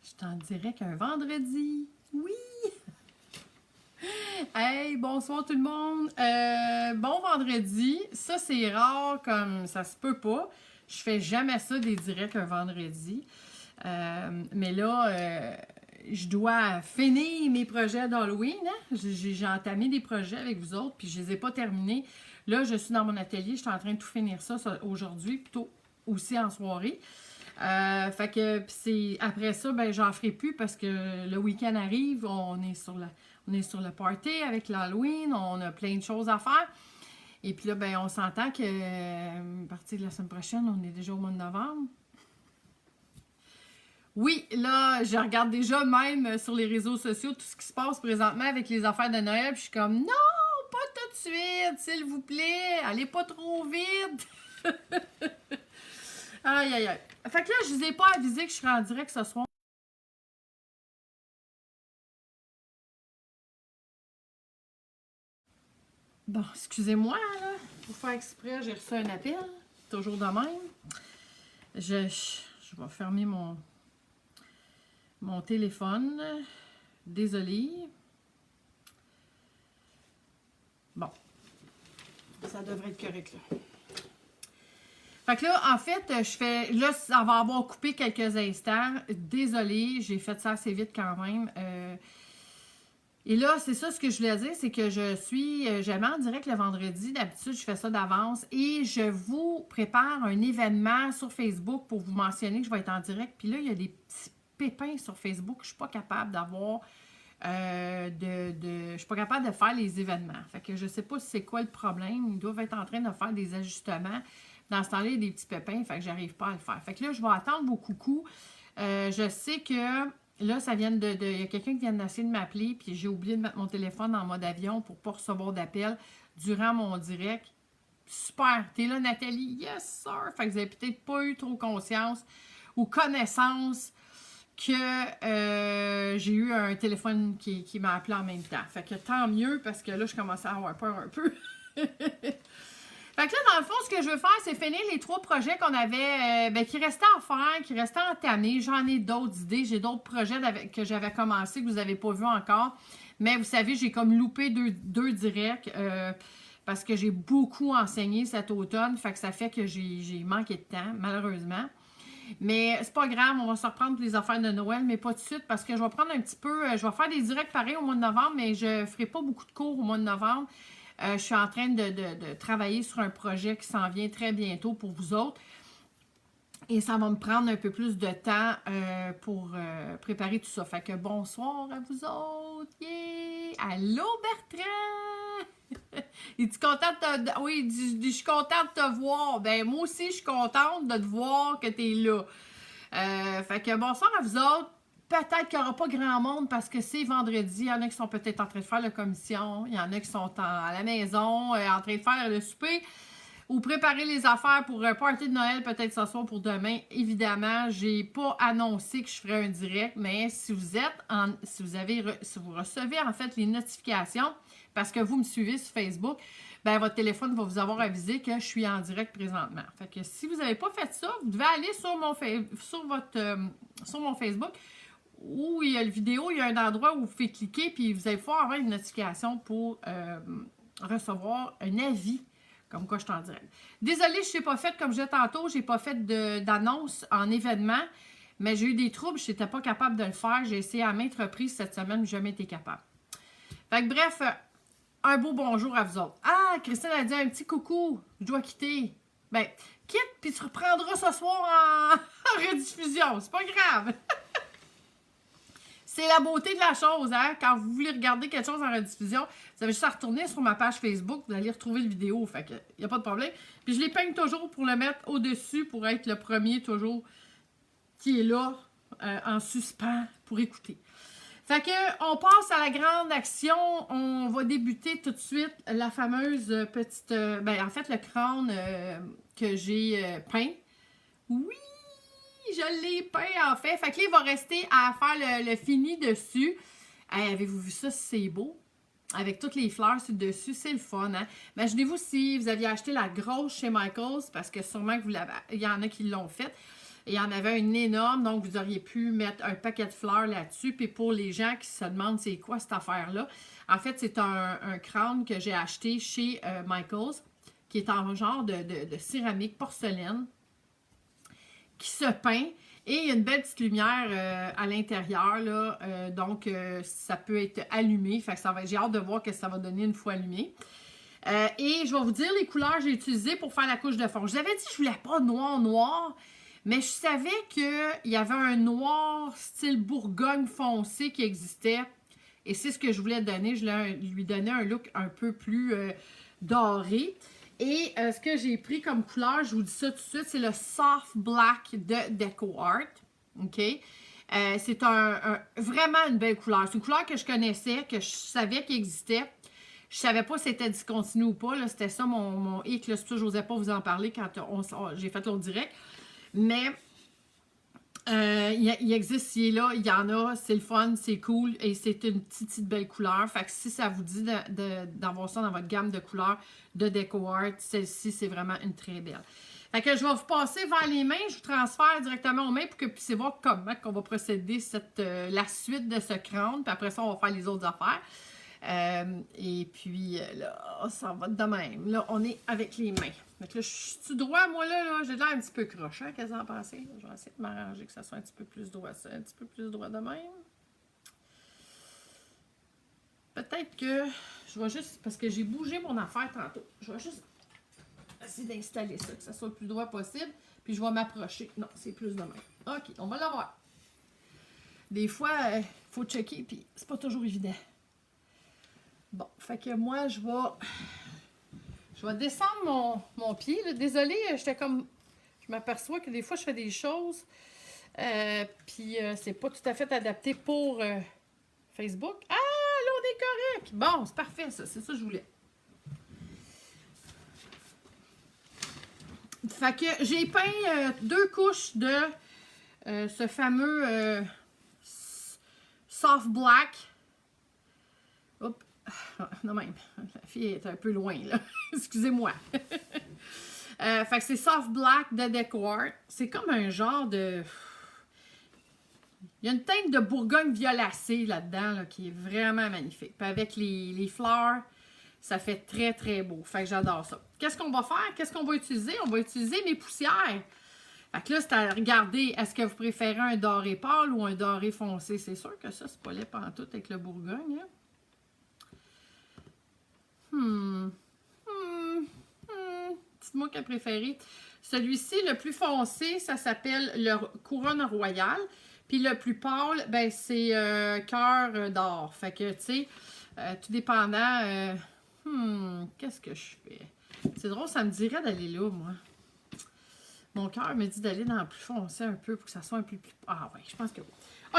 Je t'en dirais qu'un vendredi. Oui! Hey, bonsoir tout le monde. Bon vendredi. Ça, c'est rare comme ça se peut pas. Je fais jamais ça des directs un vendredi. Mais là, je dois finir mes projets d'Halloween. Hein? J'ai entamé des projets avec vous autres, puis je les ai pas terminés. Là, je suis dans mon atelier. Je suis en train de tout finir ça aujourd'hui, plutôt aussi en soirée. Fait que c'est après ça, ben j'en ferai plus parce que le week-end arrive, on est sur le party avec l'Halloween, on a plein de choses à faire. Et puis là, ben on s'entend que à partir de la semaine prochaine, on est déjà au mois de novembre. Oui, là, je regarde déjà même sur les réseaux sociaux tout ce qui se passe présentement avec les affaires de Noël. Puis je suis comme non, pas tout de suite, s'il vous plaît, allez pas trop vite. Aïe, aïe, aïe. Fait que là, je vous ai pas avisé que je serais en direct ce soir. Bon, excusez-moi, là. Pour faire exprès, j'ai reçu un appel. Toujours de même. Je vais fermer mon téléphone. Désolée. Bon. Ça devrait être correct, là. Fait que là, en fait, je fais... Là, ça va avoir coupé quelques instants. Désolée, j'ai fait ça assez vite quand même. Et là, c'est ça ce que je voulais dire, c'est que je suis jamais en direct le vendredi. D'habitude, je fais ça d'avance. Et je vous prépare un événement sur Facebook pour vous mentionner que je vais être en direct. Puis là, il y a des petits pépins sur Facebook que je ne suis pas capable d'avoir. Je suis pas capable de faire les événements. Fait que je sais pas si c'est quoi le problème. Ils doivent être en train de faire des ajustements. Dans ce temps-là, il y a des petits pépins. Fait que j'arrive pas à le faire. Fait que là, je vais attendre vos coucous. Je sais que là, ça vient il y a quelqu'un qui vient d'essayer de m'appeler, puis j'ai oublié de mettre mon téléphone en mode avion pour ne pas recevoir d'appel durant mon direct. Super! T'es là, Nathalie? Yes, sir! Fait que vous n'avez peut-être pas eu trop conscience ou connaissance que j'ai eu un téléphone qui m'a appelé en même temps. Fait que tant mieux, parce que là, je commençais à avoir peur un peu. Fait que là, dans le fond, ce que je veux faire, c'est finir les 3 projets qu'on avait, qui restaient à faire, qui restaient à entamer. J'en ai d'autres idées. J'ai d'autres projets que j'avais commencé que vous n'avez pas vu encore. Mais vous savez, j'ai comme loupé deux directs parce que j'ai beaucoup enseigné cet automne. Fait que ça fait que j'ai manqué de temps, malheureusement. Mais c'est pas grave, on va se reprendre pour les affaires de Noël, mais pas tout de suite parce que je vais prendre un petit peu... je vais faire des directs pareils au mois de novembre, mais je ferai pas beaucoup de cours au mois de novembre. Je suis en train de travailler sur un projet qui s'en vient très bientôt pour vous autres. Et ça va me prendre un peu plus de temps pour préparer tout ça. Fait que bonsoir à vous autres. Yeah! Allô Bertrand! Es-tu contente de Oui, je suis contente de te voir. Ben moi aussi, je suis contente de te voir que tu es là. Fait que bonsoir à vous autres. Peut-être qu'il n'y aura pas grand monde parce que c'est vendredi. Il y en a qui sont peut-être en train de faire la commission. Il y en a qui sont à la maison en train de faire le souper ou préparer les affaires pour un party de Noël peut-être ce soir pour demain. Évidemment, j'ai pas annoncé que je ferais un direct, mais si vous recevez en fait les notifications parce que vous me suivez sur Facebook, ben votre téléphone va vous avoir avisé que je suis en direct présentement. Fait que si vous n'avez pas fait ça, vous devez aller sur mon Facebook où il y a le vidéo, il y a un endroit où vous pouvez cliquer puis vous allez pouvoir avoir une notification pour recevoir un avis comme quoi je suis en direct. Désolée, je ne l'ai pas fait comme je disais tantôt, je n'ai pas fait d'annonce en événement, mais j'ai eu des troubles, je n'étais pas capable de le faire. J'ai essayé à maintes reprises cette semaine, mais jamais été capable. Fait que bref, un beau bonjour à vous autres. Ah, Christine a dit un petit coucou, je dois quitter. Ben, quitte, puis tu reprendras ce soir en rediffusion, c'est pas grave. C'est la beauté de la chose, hein? Quand vous voulez regarder quelque chose en rediffusion, vous avez juste à retourner sur ma page Facebook, vous allez retrouver le vidéo, fait que y a pas de problème. Puis je les peigne toujours pour le mettre au-dessus, pour être le premier toujours qui est là, en suspens, pour écouter. Fait que, on passe à la grande action. On va débuter tout de suite la fameuse petite... en fait, le crâne que j'ai peint. Oui! Je l'ai peint en fait. Fait que là, il va rester à faire le fini dessus. Hey, avez-vous vu ça? C'est beau. Avec toutes les fleurs sur le dessus. C'est le fun, hein? Imaginez-vous si vous aviez acheté la grosse chez Michaels, parce que sûrement que il y en a qui l'ont fait. Et il y en avait une énorme, donc vous auriez pu mettre un paquet de fleurs là-dessus. Puis pour les gens qui se demandent c'est quoi cette affaire-là, en fait, c'est un crâne que j'ai acheté chez Michaels, qui est en genre de céramique porcelaine, qui se peint. Et il y a une belle petite lumière à l'intérieur, là, donc ça peut être allumé. Fait que j'ai hâte de voir ce que ça va donner une fois allumé. Et je vais vous dire les couleurs que j'ai utilisées pour faire la couche de fond. Je vous avais dit que je voulais pas noir, mais je savais qu'il y avait un noir style Bourgogne foncé qui existait. Et c'est ce que je voulais donner. Je voulais lui donner un look un peu plus doré. Et ce que j'ai pris comme couleur, je vous dis ça tout de suite, c'est le Soft Black de DecoArt. OK? C'est vraiment une belle couleur. C'est une couleur que je connaissais, que je savais qu'il existait. Je savais pas si c'était discontinu ou pas. C'était ça mon hic. C'est pour ça que je n'osais pas vous en parler quand j'ai fait l'autre direct. Mais il existe, il est là, il y en a, c'est le fun, c'est cool et c'est une petite belle couleur. Fait que si ça vous dit d'avoir ça dans votre gamme de couleurs de DecoArt, celle-ci, c'est vraiment une très belle. Fait que je vais vous passer vers les mains, je vous transfère directement aux mains pour que vous puissiez voir comment on va procéder la suite de ce crâne. Puis après ça, on va faire les autres affaires. Et puis là, ça va de même. Là, on est avec les mains. Donc là, je suis droit, moi là j'ai l'air un petit peu croche, hein, qu'est-ce que vous en pensez? Je vais essayer de m'arranger que ça soit un petit peu plus droit, ça, un petit peu plus droit de même. Peut-être que je vais juste, parce que j'ai bougé mon affaire tantôt, je vais juste essayer d'installer ça, que ça soit le plus droit possible, puis je vais m'approcher. Non, c'est plus de même. OK, on va l'avoir. Des fois, il faut checker, puis c'est pas toujours évident. Bon, fait que moi, je vais descendre mon pied. Là. Désolée, je m'aperçois que des fois, je fais des choses, puis c'est pas tout à fait adapté pour Facebook. Ah, là, on est correct! Bon, c'est parfait, ça. C'est ça que je voulais. Fait que j'ai peint 2 couches de ce fameux Soft Black. Oups. Non même, la fille est un peu loin, là. Excusez-moi. Fait que c'est Soft Black de DecoArt. C'est comme un genre de... Il y a une teinte de Bourgogne violacée là-dedans, là, qui est vraiment magnifique. Puis avec les fleurs, ça fait très, très beau. Fait que j'adore ça. Qu'est-ce qu'on va faire? Qu'est-ce qu'on va utiliser? On va utiliser mes poussières. Fait que là, c'est à regarder, est-ce que vous préférez un doré pâle ou un doré foncé? C'est sûr que ça, c'est pas laid pantoute avec le Bourgogne, hein? Dites-moi quel préféré. Celui-ci, le plus foncé, ça s'appelle le Couronne Royale. Puis le plus pâle, ben c'est Cœur d'or. Fait que, tu sais, tout dépendant. Qu'est-ce que je fais? C'est drôle, ça me dirait d'aller là, moi. Mon cœur me dit d'aller dans le plus foncé un peu pour que ça soit un peu plus... Ah ouais, je pense que oui.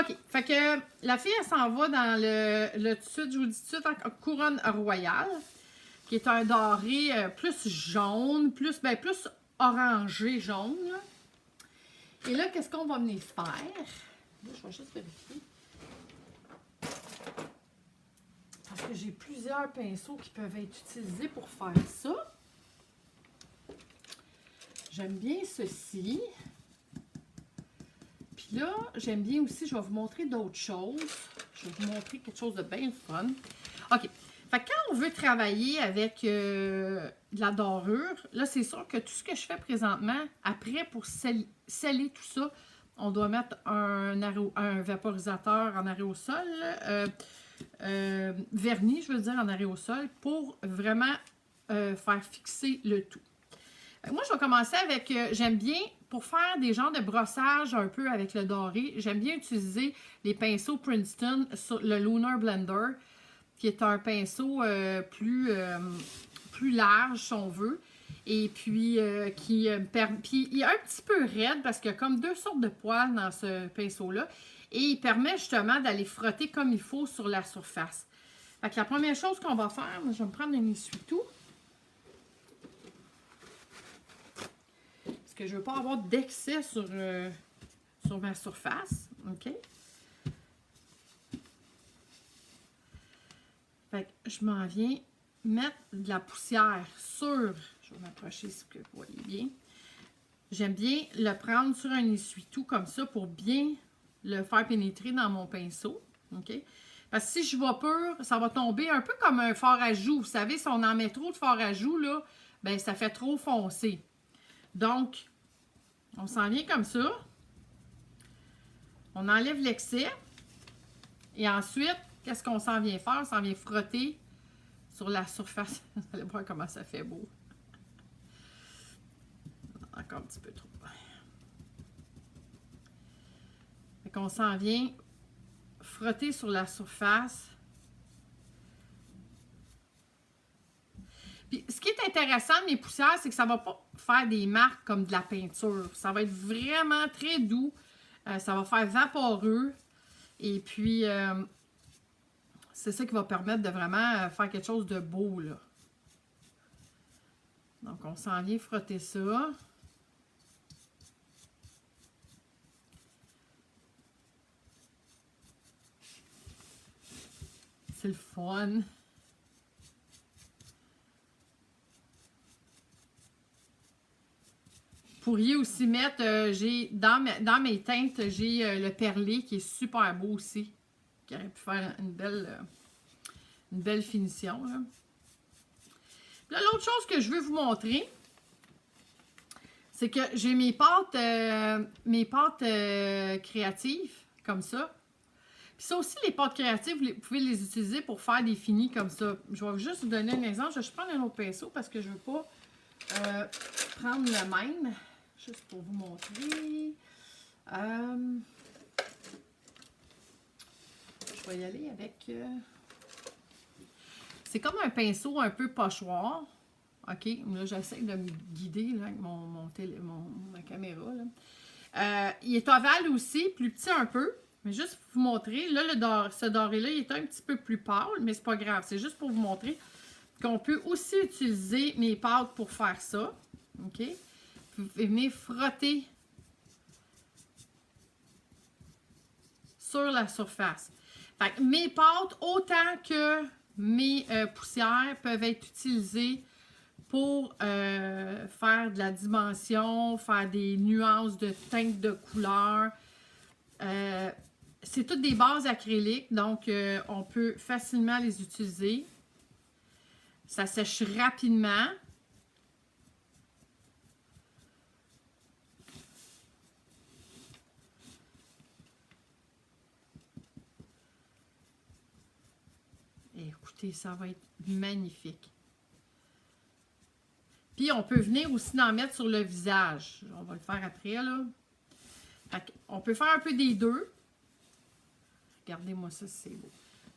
OK, fait que la fille, elle s'en va dans le je vous dis tout de suite, en Couronne Royale, qui est un doré plus jaune, plus orangé jaune. Là. Et là, qu'est-ce qu'on va venir faire? Là, je vais juste vérifier. Parce que j'ai plusieurs pinceaux qui peuvent être utilisés pour faire ça. J'aime bien ceci. Puis là, j'aime bien aussi, je vais vous montrer d'autres choses. Je vais vous montrer quelque chose de bien fun. OK. Fait que quand on veut travailler avec de la dorure, là, c'est sûr que tout ce que je fais présentement, après, pour sceller tout ça, on doit mettre un vaporisateur en aérosol, vernis, je veux dire, en aérosol, pour vraiment faire fixer le tout. Moi, je vais commencer avec, j'aime bien, pour faire des genres de brossage un peu avec le doré, j'aime bien utiliser les pinceaux Princeton sur le Lunar Blender, qui est un pinceau plus large, si on veut. Et puis, puis il est un petit peu raide parce qu'il y a comme 2 sortes de poils dans ce pinceau-là. Et il permet justement d'aller frotter comme il faut sur la surface. Fait que la première chose qu'on va faire, je vais me prendre un essuie-tout. Parce que je ne veux pas avoir d'excès sur ma surface. OK? Fait que je m'en viens mettre de la poussière sur, je vais m'approcher si vous voyez bien, j'aime bien le prendre sur un essuie-tout comme ça pour bien le faire pénétrer dans mon pinceau. OK? Parce que si je vais pur, ça va tomber un peu comme un fard à joues. Vous savez, si on en met trop de fard à joues, là, ben ça fait trop foncé. Donc, on s'en vient comme ça. On enlève l'excès. Et ensuite, qu'est-ce qu'on s'en vient faire? On s'en vient frotter sur la surface. Vous allez voir comment ça fait beau. Encore un petit peu trop. Fait qu'on s'en vient frotter sur la surface. Puis, ce qui est intéressant de mes poussières, c'est que ça ne va pas faire des marques comme de la peinture. Ça va être vraiment très doux. Ça va faire vaporeux. Et puis, c'est ça qui va permettre de vraiment faire quelque chose de beau, là. Donc, on s'en vient frotter ça. C'est le fun. Vous pourriez aussi mettre, dans mes teintes, j'ai le perlé qui est super beau aussi. Qui aurait pu faire une belle finition. Là, l'autre chose que je veux vous montrer, c'est que j'ai mes pâtes créatives, comme ça. Puis ça aussi, les pâtes créatives, vous pouvez les utiliser pour faire des finis comme ça. Je vais juste vous donner un exemple. Je vais prendre un autre pinceau parce que je ne veux pas prendre le même. Juste pour vous montrer. Je vais y aller avec... C'est comme un pinceau un peu pochoir. OK, là, j'essaie de me guider là, avec ma caméra. Là. Il est ovale aussi, plus petit un peu. Mais juste pour vous montrer, là, ce doré-là, il est un petit peu plus pâle, mais c'est pas grave. C'est juste pour vous montrer qu'on peut aussi utiliser mes pâtes pour faire ça. OK? Vous venez frotter sur la surface. Fait que mes pâtes, autant que mes poussières, peuvent être utilisées pour faire de la dimension, faire des nuances de teintes de couleurs. C'est toutes des bases acryliques, donc on peut facilement les utiliser. Ça sèche rapidement. Et écoutez, ça va être magnifique. Puis, on peut venir aussi en mettre sur le visage. On va le faire après, là. On peut faire un peu des deux. Regardez-moi ça, c'est beau.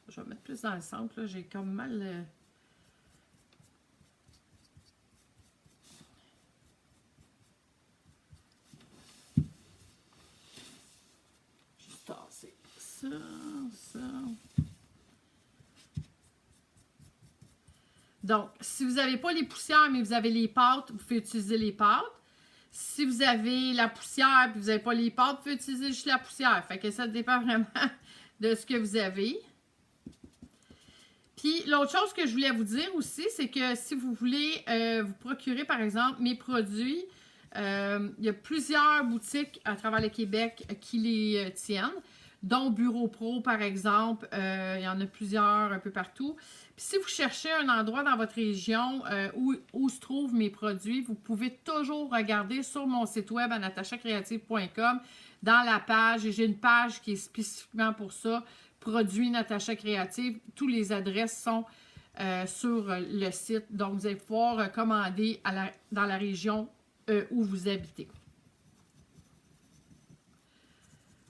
Je vais mettre plus dans le centre, là. J'ai comme mal... Juste tasser ça, ça... Donc, si vous n'avez pas les poussières, mais vous avez les pâtes, vous pouvez utiliser les pâtes. Si vous avez la poussière et vous n'avez pas les pâtes, vous pouvez utiliser juste la poussière. Fait que ça dépend vraiment de ce que vous avez. Puis, l'autre chose que je voulais vous dire aussi, c'est que si vous voulez vous procurer, par exemple, mes produits, il y a plusieurs boutiques à travers le Québec qui les tiennent, dont Bureau Pro, par exemple. Il y en a plusieurs un peu partout. Puis si vous cherchez un endroit dans votre région où se trouvent mes produits, vous pouvez toujours regarder sur mon site web à natachacreative.com dans la page. Et j'ai une page qui est spécifiquement pour ça, produits Natacha Créative. Tous les adresses sont sur le site. Donc, vous allez pouvoir commander dans la région où vous habitez.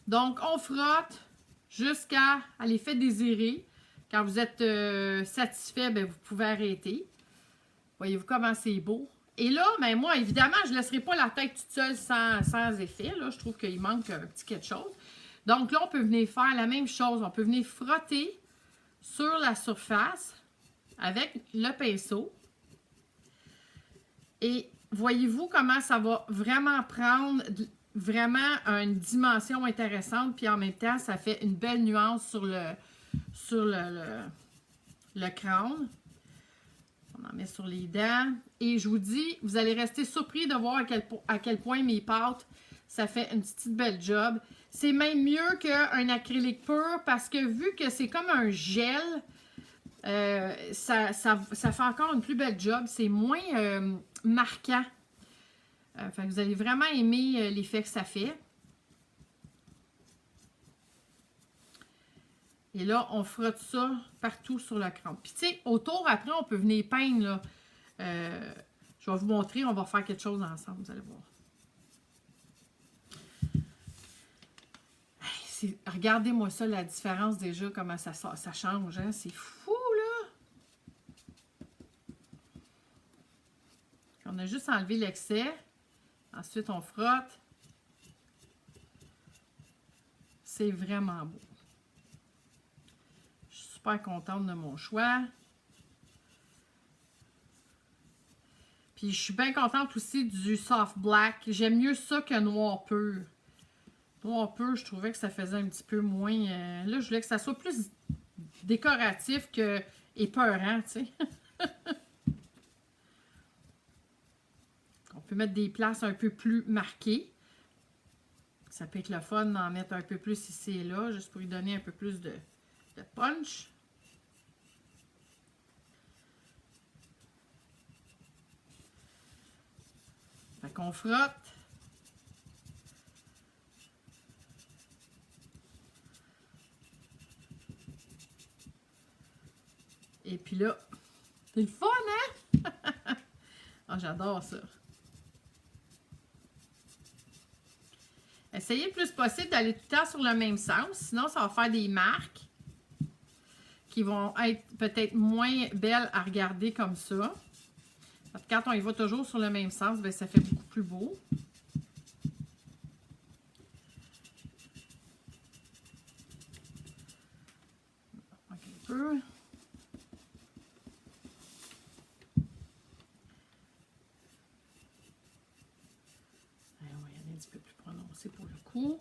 Donc, on frotte jusqu'à l'effet désiré. Quand vous êtes satisfait, bien, vous pouvez arrêter. Voyez-vous comment c'est beau? Et là, ben, moi, évidemment, je ne laisserai pas la tête toute seule sans effet. Là. Je trouve qu'il manque un petit quelque chose. Donc là, on peut venir faire la même chose. On peut venir frotter sur la surface avec le pinceau. Et voyez-vous comment ça va vraiment prendre vraiment une dimension intéressante. Puis en même temps, ça fait une belle nuance sur le crâne. On en met sur les dents. Et je vous dis, vous allez rester surpris de voir à quel point mes pâtes, ça fait une petite belle job. C'est même mieux qu'un acrylique pur parce que vu que c'est comme un gel, ça fait encore une plus belle job. C'est moins marquant. Fait que vous allez vraiment aimer l'effet que ça fait. Et là, on frotte ça partout sur le crâne. Puis, tu sais, autour, après, on peut venir peindre, là. Je vais vous montrer, on va faire quelque chose ensemble, vous allez voir. Hey, regardez-moi ça, la différence déjà, comment ça change, hein? C'est fou, là! On a juste enlevé l'excès. Ensuite, on frotte. C'est vraiment beau. Je suis super contente de mon choix. Puis, je suis bien contente aussi du soft black. J'aime mieux ça que noir pur. Noir pur, je trouvais que ça faisait un petit peu moins... là, je voulais que ça soit plus décoratif que épeurant, tu sais. On peut mettre des places un peu plus marquées. Ça peut être le fun d'en mettre un peu plus ici et là, juste pour lui donner un peu plus de punch. Fait qu'on frotte. Et puis là, c'est le fun, hein? Oh, j'adore ça. Essayez le plus possible d'aller tout le temps sur le même sens, sinon ça va faire des marques qui vont être peut-être moins belles à regarder comme ça. Quand on y va toujours sur le même sens, bien, ça fait beaucoup plus beau. Un peu. On va y aller un petit peu plus prononcé pour le coup.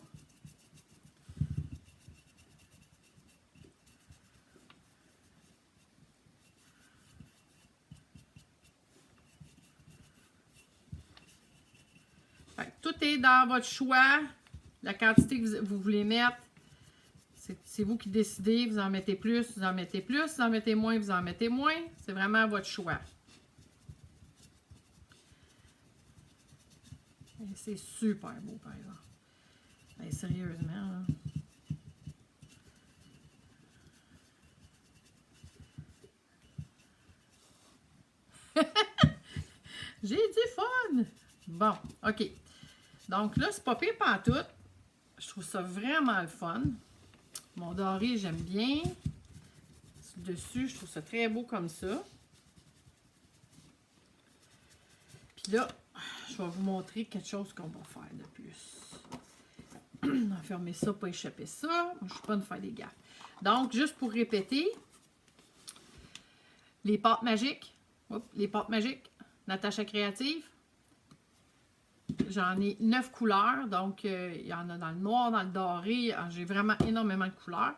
Tout est dans votre choix. La quantité que vous voulez mettre, c'est vous qui décidez. Vous en mettez plus, vous en mettez plus. Vous en mettez moins, vous en mettez moins. C'est vraiment votre choix. C'est super beau, par exemple. Ben, sérieusement. J'ai du fun! Bon, OK. Donc là, c'est pas pire pantoute. Je trouve ça vraiment le fun. Mon doré, j'aime bien. Dessus, je trouve ça très beau comme ça. Puis là, je vais vous montrer quelque chose qu'on va faire de plus. On va fermer ça, pas échapper ça. Je ne suis pas de faire des gaffes. Donc, juste pour répéter, les pâtes magiques. Les pâtes magiques. Natacha Créative. J'en ai 9 couleurs. Donc, il y en a dans le noir, dans le doré. J'ai vraiment énormément de couleurs.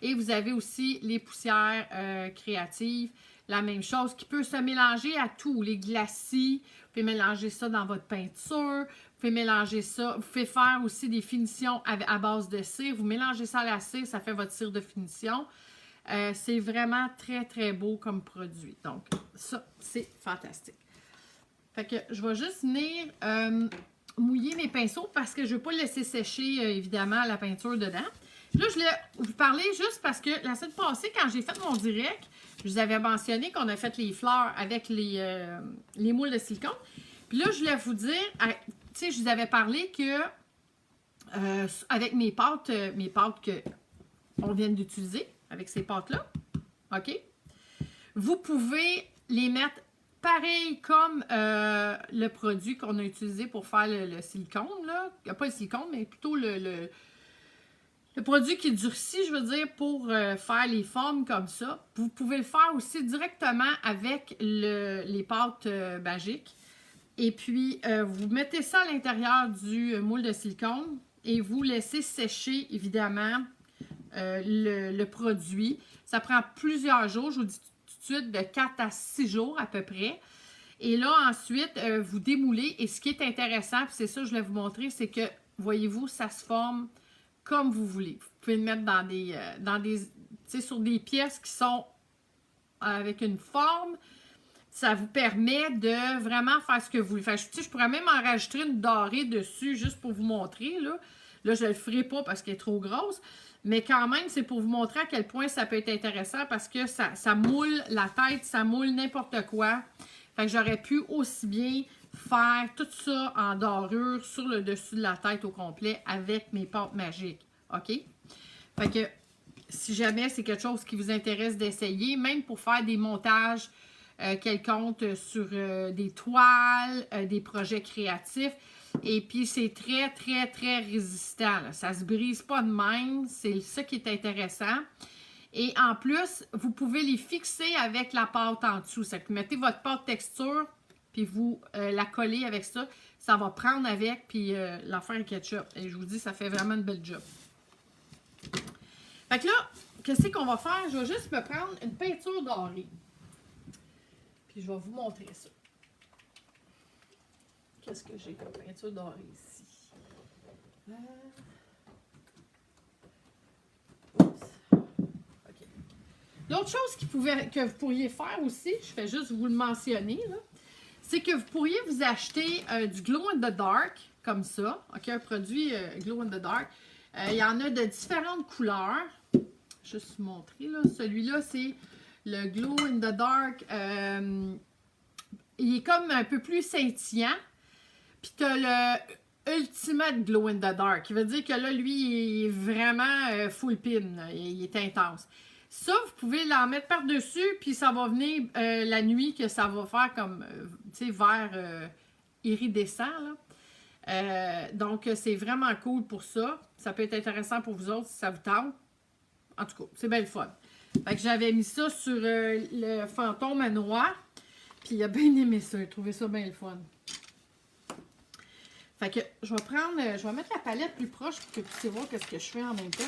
Et vous avez aussi les poussières créatives. La même chose qui peut se mélanger à tout. Les glacis. Vous pouvez mélanger ça dans votre peinture. Vous pouvez mélanger ça. Vous pouvez faire aussi des finitions à base de cire. Vous mélangez ça à la cire, ça fait votre cire de finition. C'est vraiment très, très beau comme produit. Donc, ça, c'est fantastique. Fait que je vais juste venir mouiller mes pinceaux parce que je ne veux pas laisser sécher, évidemment, la peinture dedans. Là, je voulais vous parler juste parce que la semaine passée, quand j'ai fait mon direct, je vous avais mentionné qu'on a fait les fleurs avec les moules de silicone. Puis là, je voulais vous dire, tu sais, je vous avais parlé que avec mes pâtes qu'on vient d'utiliser, avec ces pâtes-là, OK? Vous pouvez les mettre pareil comme le produit qu'on a utilisé pour faire le silicone, là. Pas le silicone, mais plutôt le produit qui durcit, je veux dire, pour faire les formes comme ça. Vous pouvez le faire aussi directement avec les pâtes magiques. Et puis, vous mettez ça à l'intérieur du moule de silicone et vous laissez sécher, évidemment, le produit. Ça prend plusieurs jours. Je vous dis tout de suite de 4 à 6 jours à peu près. Et là, ensuite, vous démoulez. Et ce qui est intéressant, puis c'est ça que je voulais vous montrer, c'est que, voyez-vous, ça se forme comme vous voulez. Vous pouvez le mettre dans des tu sais, sur des pièces qui sont avec une forme. Ça vous permet de vraiment faire ce que vous voulez. Fait, tu sais, je pourrais même en rajouter une dorée dessus, juste pour vous montrer, là. Là, je ne le ferai pas parce qu'elle est trop grosse. Mais quand même, c'est pour vous montrer à quel point ça peut être intéressant parce que ça moule la tête, ça moule n'importe quoi. Fait que j'aurais pu aussi bien faire tout ça en dorure sur le dessus de la tête au complet avec mes pâtes magiques. OK? Fait que si jamais c'est quelque chose qui vous intéresse d'essayer, même pour faire des montages quelconques sur des toiles, des projets créatifs. Et puis, c'est très, très, très résistant. Là. Ça ne se brise pas de même. C'est ça qui est intéressant. Et en plus, vous pouvez les fixer avec la pâte en dessous. C'est que vous mettez votre pâte texture, puis vous la collez avec ça. Ça va prendre avec, puis l'en faire un ketchup. Et je vous dis, ça fait vraiment une belle job. Fait que là, qu'est-ce qu'on va faire? Je vais juste me prendre une peinture dorée. Puis je vais vous montrer ça. Qu'est-ce que j'ai comme peinture dorée ici? Okay. L'autre chose que vous pourriez faire aussi, je vais juste vous le mentionner, c'est que vous pourriez vous acheter du Glow in the Dark, comme ça. OK, un produit Glow in the Dark. Il y en a de différentes couleurs. Juste vous montrer, là. Celui-là, c'est le Glow in the Dark. Il est comme un peu plus scintillant. Puis tu as le Ultimate Glow in the Dark, qui veut dire que là, lui, il est vraiment full pin. Il est intense. Ça, vous pouvez l'en mettre par-dessus, puis ça va venir la nuit que ça va faire comme, tu sais, vert iridescent, là. Donc, c'est vraiment cool pour ça. Ça peut être intéressant pour vous autres si ça vous tente. En tout cas, c'est bien le fun. Fait que j'avais mis ça sur le fantôme à noir. Puis il a bien aimé ça. Il a trouvé ça bien le fun. Fait que je vais mettre la palette plus proche pour que vous puissiez voir ce que je fais en même temps.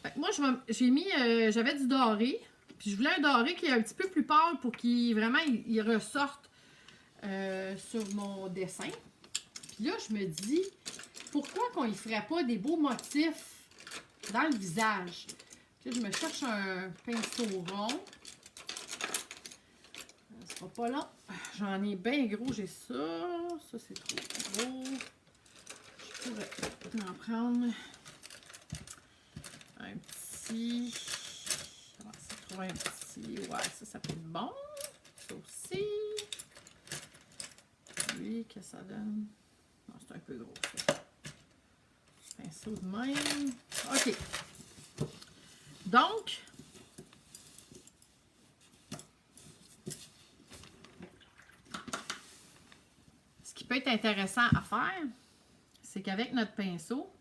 Fait que moi, j'avais du doré. Puis je voulais un doré qui est un petit peu plus pâle pour qu'il vraiment il ressorte sur mon dessin. Puis là, je me dis, pourquoi qu'on ne ferait pas des beaux motifs dans le visage? Puis là, je me cherche un pinceau rond. Ça sera pas long. J'en ai bien gros, j'ai ça. Ça, c'est trop gros. Je pourrais en prendre un petit. On va essayer de trouver un petit. Ouais, ça peut être bon. Ça aussi. Lui, qu'est-ce que ça donne? Non, c'est un peu gros, ça. Pinceau de même. OK. Donc, ce qui peut être intéressant à faire, c'est qu'avec notre pinceau,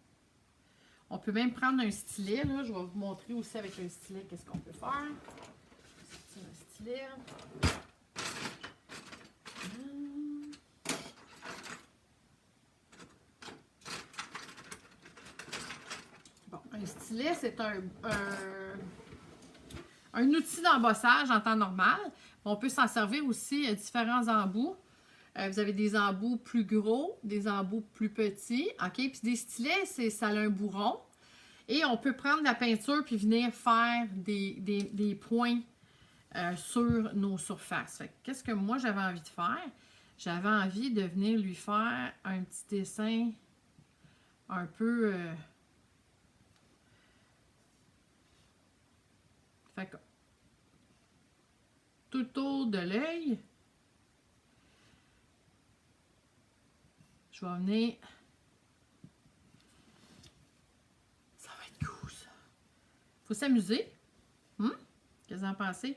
on peut même prendre un stylet. Là. Je vais vous montrer aussi avec un stylet qu'est-ce qu'on peut faire. C'est un stylet. Bon, un stylet, c'est un outil d'embossage en temps normal. On peut s'en servir aussi à différents embouts. Vous avez des embouts plus gros, des embouts plus petits. OK? Puis des stylets, ça a un bourron. Et on peut prendre la peinture puis venir faire des points sur nos surfaces. Qu'est-ce que moi j'avais envie de faire? J'avais envie de venir lui faire un petit dessin un peu... fait que tout autour de l'œil, je vais venir... Ça va être cool, ça. Faut s'amuser. Qu'est-ce que vous en pensez?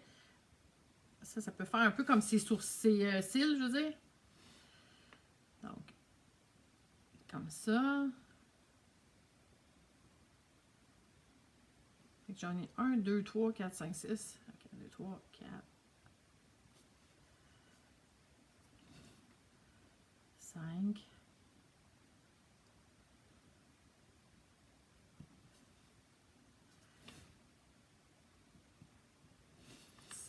Ça peut faire un peu comme ses sourcils, je veux dire. Donc, comme ça. Fait que j'en ai 1, 2, 3, 4, 5, 6. OK, 1, 2, 3, 4. 5.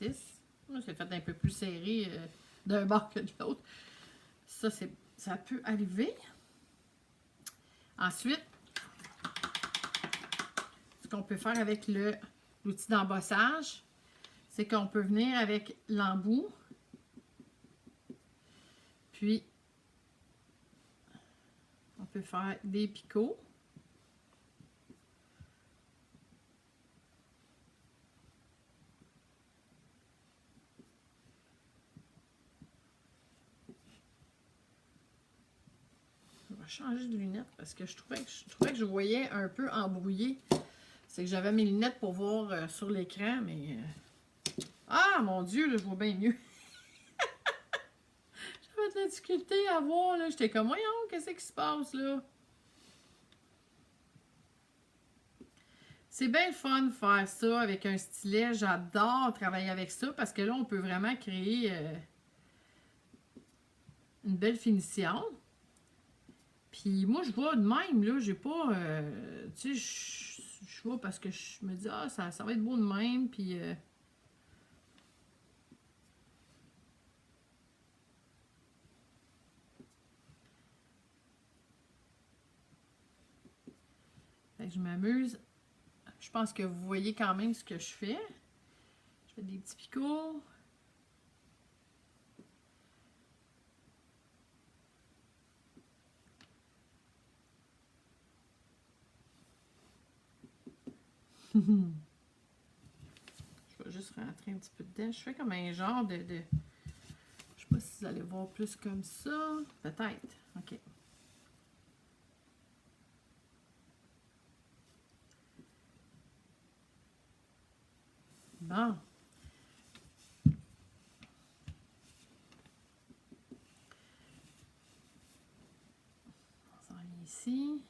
6. C'est fait un peu plus serré d'un bord que de l'autre. Ça peut arriver. Ensuite, ce qu'on peut faire avec l'outil d'embossage, c'est qu'on peut venir avec l'embout, puis on peut faire des picots. On va changer de lunettes parce que je trouvais que je voyais un peu embrouillé. C'est que j'avais mes lunettes pour voir sur l'écran, mais... Ah, mon Dieu, là, je vois bien mieux. J'avais de la difficulté à voir, là. J'étais comme, voyons, qu'est-ce qui se passe, là? C'est bien le fun de faire ça avec un stylet. J'adore travailler avec ça parce que là, on peut vraiment créer une belle finition. Puis moi, je vois de même, là, j'ai pas... tu sais, je vois parce que je me dis, ah, ça va être beau de même, puis... Fait que je m'amuse. Je pense que vous voyez quand même ce que je fais. Je fais des petits picots. Je vais juste rentrer un petit peu dedans. Je fais comme un genre de... Je sais pas si vous allez voir plus comme ça. Peut-être. OK. Bon. On s'en vient ici.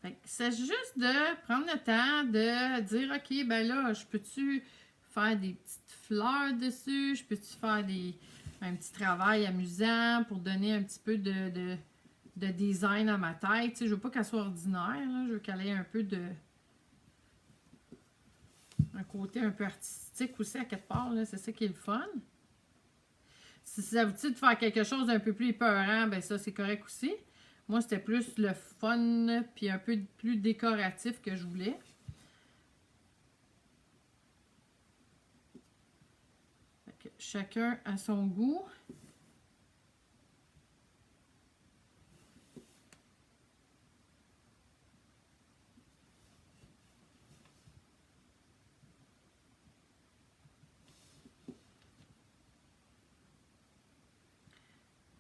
Fait que c'est juste de prendre le temps de dire, OK, ben là, je peux-tu faire des petites fleurs dessus? Je peux-tu faire un petit travail amusant pour donner un petit peu de design à ma tête? Tu sais, je veux pas qu'elle soit ordinaire, là. Je veux qu'elle ait un peu un côté un peu artistique aussi à quelque part, là. C'est ça qui est le fun. Si ça vous dit de faire quelque chose d'un peu plus épeurant, ben ça, c'est correct aussi. Moi, c'était plus le fun puis un peu plus décoratif que je voulais. Fait que chacun a son goût.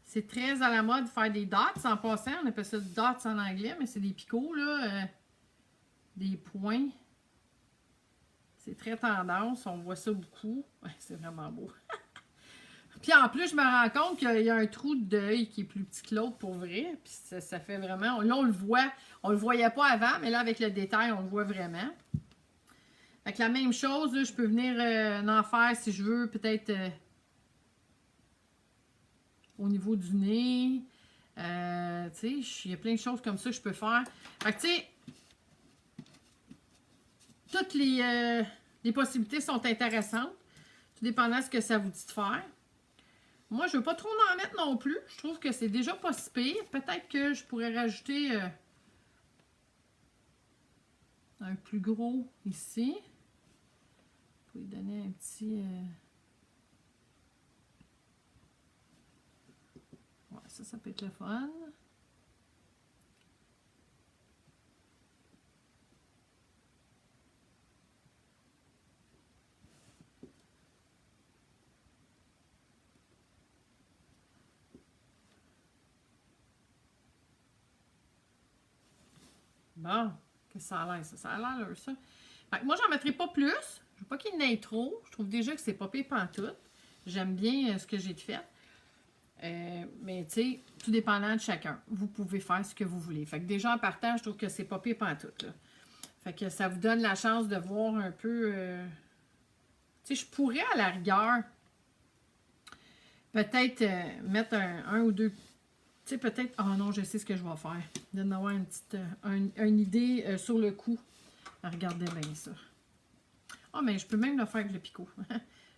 C'est très à la mode de faire des dots en passant. On appelle ça dots en anglais, mais c'est des picots, là. Des points. C'est très tendance. On voit ça beaucoup. Ouais, c'est vraiment beau. Puis en plus, je me rends compte qu'il y a un trou d'œil qui est plus petit que l'autre pour vrai. Puis ça fait vraiment... Là, on le voit. On le voyait pas avant, mais là, avec le détail, on le voit vraiment. Fait que la même chose, là, je peux venir en faire si je veux, peut-être... au niveau du nez. Tu sais, il y a plein de choses comme ça que je peux faire. Fait que, tu sais, toutes les possibilités sont intéressantes. Tout dépendant de ce que ça vous dit de faire. Moi, je ne veux pas trop en mettre non plus. Je trouve que c'est déjà pas si pire. Peut-être que je pourrais rajouter un plus gros ici. Pour lui donner un petit... Ouais, ça peut être le fun. Bon, qu'est-ce que ça a l'air, ça? Ça a l'air, ça. Fait que moi, j'en mettrai pas plus. Je veux pas qu'il y en ait trop. Je trouve déjà que c'est pas pire pantoute. J'aime bien ce que j'ai fait. Mais, tu sais, tout dépendant de chacun. Vous pouvez faire ce que vous voulez. Fait que déjà, en partant, je trouve que c'est pas pire pantoute, là. Fait que ça vous donne la chance de voir un peu... Tu sais, je pourrais, à la rigueur, peut-être mettre un ou deux... Tu sais, peut-être... Oh non, je sais ce que je vais faire. Donne-moi une petite... une idée sur le coup. Regardez bien ça. Ah, mais je peux même le faire avec le picot.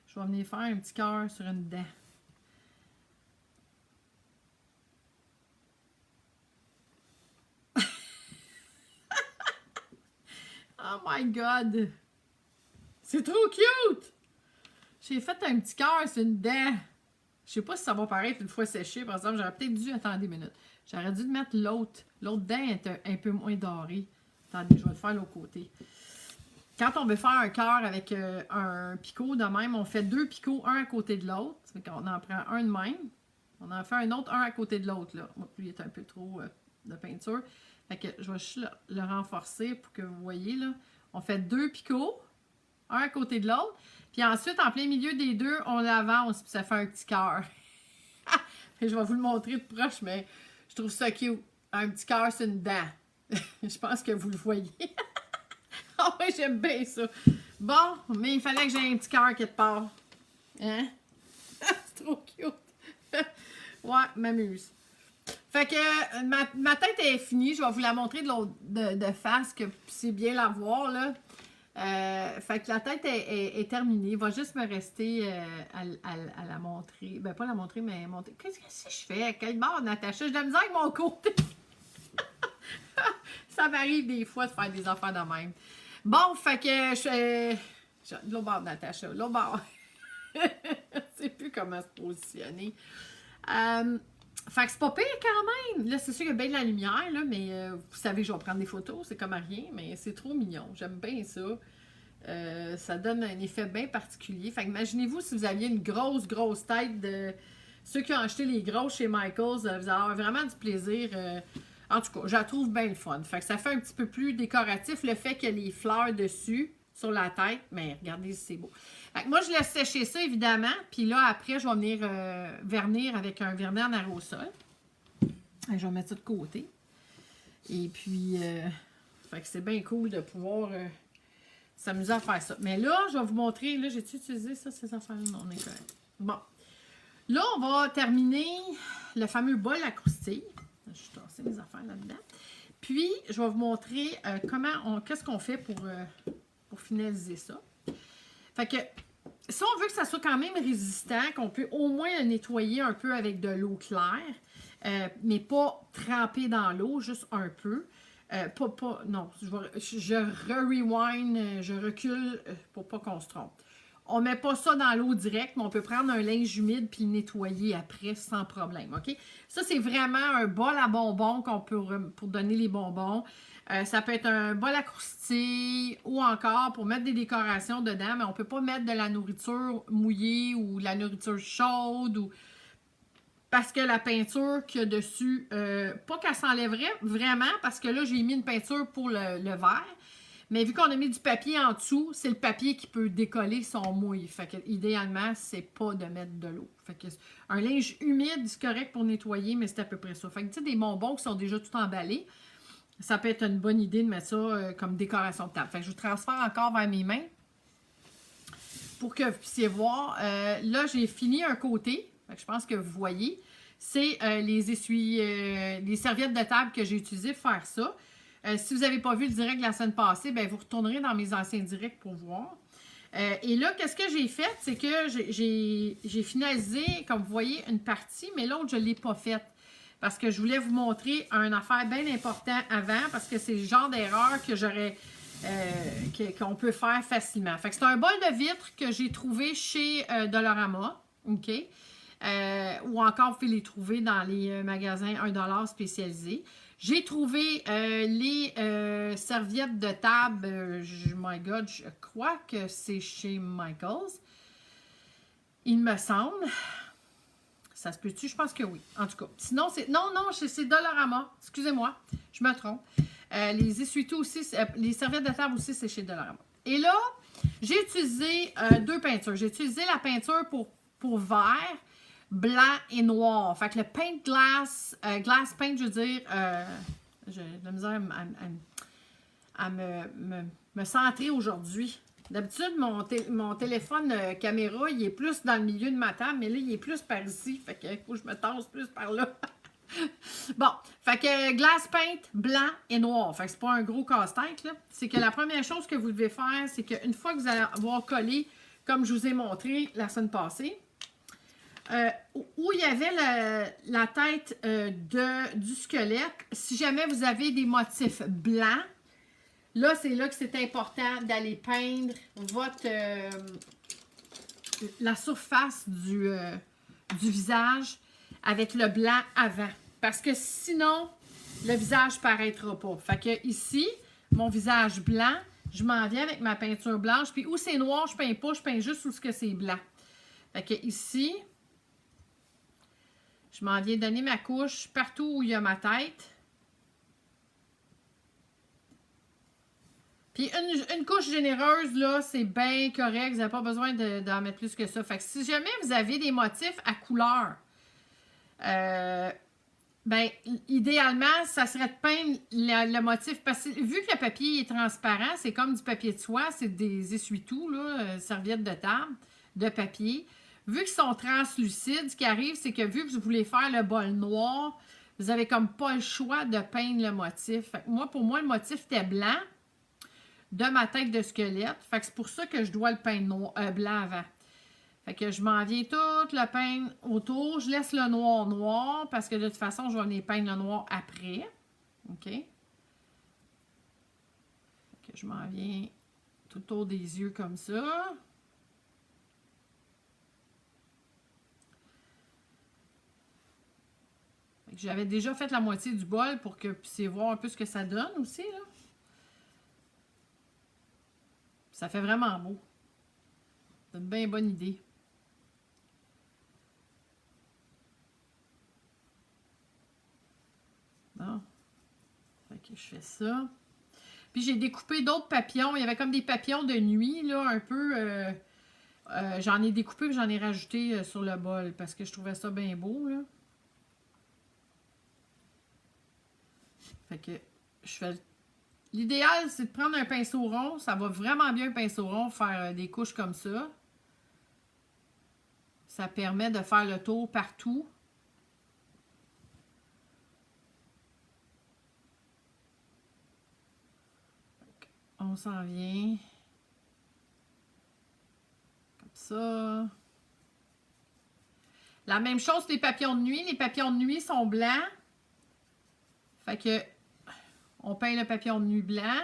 Je vais venir faire un petit cœur sur une dent. Oh my God! C'est trop cute! J'ai fait un petit cœur sur une dent. Je sais pas si ça va paraître une fois séché. Par exemple, j'aurais peut-être dû attendre des minutes. J'aurais dû mettre l'autre. L'autre dent est un peu moins dorée. Attendez, je vais le faire de l'autre côté. Quand on veut faire un cœur avec un picot de même, on fait 2 picots, un à côté de l'autre. On en prend un de même. On en fait un autre, un à côté de l'autre. Lui, il est un peu trop de peinture. Fait que je vais juste le renforcer pour que vous voyez. Là. On fait 2 picots, un à côté de l'autre. Puis ensuite, en plein milieu des deux, on l'avance, puis ça fait un petit cœur. Je vais vous le montrer de proche, mais je trouve ça cute. Un petit cœur sur une dent. Je pense que vous le voyez. Ah oui, j'aime bien ça. Bon, mais il fallait que j'aie un petit cœur quelque part. Hein? C'est trop cute. Ouais, m'amuse. Fait que ma tête est finie. Je vais vous la montrer de face, que c'est bien la voir, là. Fait que la tête est terminée. Il va juste me rester à la montrer. Ben, pas la montrer, mais montrer. Qu'est-ce que je fais? À quel bord, Natacha? J'ai de la misère avec mon côté. Ça m'arrive des fois de faire des affaires de même. Bon, fait que l'autre bord, Natacha. L'autre bord. Je sais plus comment se positionner. Fait que c'est pas pire quand même. Là, c'est sûr qu'il y a bien de la lumière, là, mais vous savez, je vais prendre des photos, c'est comme à rien, mais c'est trop mignon. J'aime bien ça. Ça donne un effet bien particulier. Fait que imaginez-vous si vous aviez une grosse tête de ceux qui ont acheté les grosses chez Michaels, vous allez avoir vraiment du plaisir. En tout cas, je la trouve bien le fun. Fait que ça fait un petit peu plus décoratif le fait qu'il y a les fleurs dessus sur la tête. Mais regardez si c'est beau. Fait que moi, je laisse sécher ça, évidemment. Puis là, après, je vais venir vernir avec un vernis en aérosol. Je vais mettre ça de côté. Et puis, fait que c'est bien cool de pouvoir s'amuser à faire ça. Mais là, je vais vous montrer. Là, j'ai-tu utilisé ça, ces affaires-là? Non, on est correct. Bon. Là, on va terminer le fameux bol à croustilles. Je vais tasser mes affaires là-dedans. Puis, je vais vous montrer qu'est-ce qu'on fait pour finaliser ça. Fait que, si on veut que ça soit quand même résistant, qu'on peut au moins le nettoyer un peu avec de l'eau claire, mais pas tremper dans l'eau, juste un peu. Non, je rewind, je recule pour pas qu'on se trompe. On met pas ça dans l'eau directe, mais on peut prendre un linge humide puis le nettoyer après sans problème, OK? Ça, c'est vraiment un bol à bonbons qu'on peut pour donner les bonbons. Ça peut être un bol à croustilles ou encore pour mettre des décorations dedans, mais on peut pas mettre de la nourriture mouillée ou de la nourriture chaude ou parce que la peinture qu'il y a dessus, pas qu'elle s'enlèverait vraiment, parce que là, j'ai mis une peinture pour le verre. Mais vu qu'on a mis du papier en dessous, c'est le papier qui peut décoller son mouille. Fait que idéalement, c'est pas de mettre de l'eau. Fait que un linge humide, c'est correct pour nettoyer, mais c'est à peu près ça. Fait que tu sais, des bonbons qui sont déjà tout emballés, ça peut être une bonne idée de mettre ça comme décoration de table. Fait que je vous transfère encore vers mes mains pour que vous puissiez voir. Là, j'ai fini un côté. Fait que je pense que vous voyez. C'est les serviettes de table que j'ai utilisées pour faire ça. Si vous n'avez pas vu le direct de la semaine passée, bien, vous retournerez dans mes anciens directs pour voir. Et là, qu'est-ce que j'ai fait? C'est que j'ai finalisé, comme vous voyez, une partie, mais l'autre, je ne l'ai pas faite. Parce que je voulais vous montrer une affaire bien importante avant, parce que c'est le genre d'erreur que qu'on peut faire facilement. Fait que c'est un bol de vitre que j'ai trouvé chez Dollarama, OK? Ou encore, vous pouvez les trouver dans les magasins 1$ spécialisés. J'ai trouvé les serviettes de table. My God, je crois que c'est chez Michaels. Il me semble. Ça se peut-tu? Je pense que oui. En tout cas. Sinon, c'est. Non, c'est Dollarama. Excusez-moi. Je me trompe. Les essuie-tout aussi, les serviettes de table aussi, c'est chez Dollarama. Et là, j'ai utilisé 2 peintures. J'ai utilisé la peinture pour vert, blanc et noir. Fait que le paint glass paint, je veux dire, j'ai de la misère à me centrer aujourd'hui. D'habitude, mon téléphone caméra, il est plus dans le milieu de ma table, mais là, il est plus par ici. Fait que faut que je me tasse plus par là. Bon, fait que glass paint blanc et noir. Fait que c'est pas un gros casse-tête, là. C'est que la première chose que vous devez faire, c'est qu'une fois que vous allez avoir collé, comme je vous ai montré la semaine passée, où il y avait la tête du squelette, si jamais vous avez des motifs blancs, là, c'est là que c'est important d'aller peindre la surface du visage avec le blanc avant. Parce que sinon, le visage ne paraîtra pas. Fait que ici, mon visage blanc, je m'en viens avec ma peinture blanche. Puis où c'est noir, je ne peins pas, je peins juste où c'est blanc. Fait que ici, je m'en viens donner ma couche partout où il y a ma tête. Puis une couche généreuse, là, c'est bien correct. Vous n'avez pas besoin d'en mettre plus que ça. Fait que si jamais vous avez des motifs à couleur, ben, idéalement, ça serait de peindre le motif. Parce que vu que le papier est transparent, c'est comme du papier de soie, c'est des essuie-tout, là, serviettes de table, de papier. Vu qu'ils sont translucides, ce qui arrive, c'est que vu que vous voulez faire le bol noir, vous avez comme pas le choix de peindre le motif. Fait que pour moi, le motif était blanc de ma tête de squelette. Fait que c'est pour ça que je dois le peindre blanc avant. Fait que je m'en viens tout le peindre autour. Je laisse le noir noir parce que de toute façon, je vais venir peindre le noir après. OK? Fait que je m'en viens tout autour des yeux comme ça. Fait que j'avais déjà fait la moitié du bol pour que vous puissiez voir un peu ce que ça donne aussi, là. Ça fait vraiment beau. C'est une bien bonne idée. Bon. Fait que je fais ça. Puis j'ai découpé d'autres papillons. Il y avait comme des papillons de nuit, là, un peu. J'en ai découpé et j'en ai rajouté sur le bol parce que je trouvais ça bien beau, là. Fait que je fais... L'idéal, c'est de prendre un pinceau rond. Ça va vraiment bien, un pinceau rond, faire des couches comme ça. Ça permet de faire le tour partout. On s'en vient. Comme ça. La même chose les papillons de nuit. Les papillons de nuit sont blancs. Fait que on peint le papillon de nuit blanc.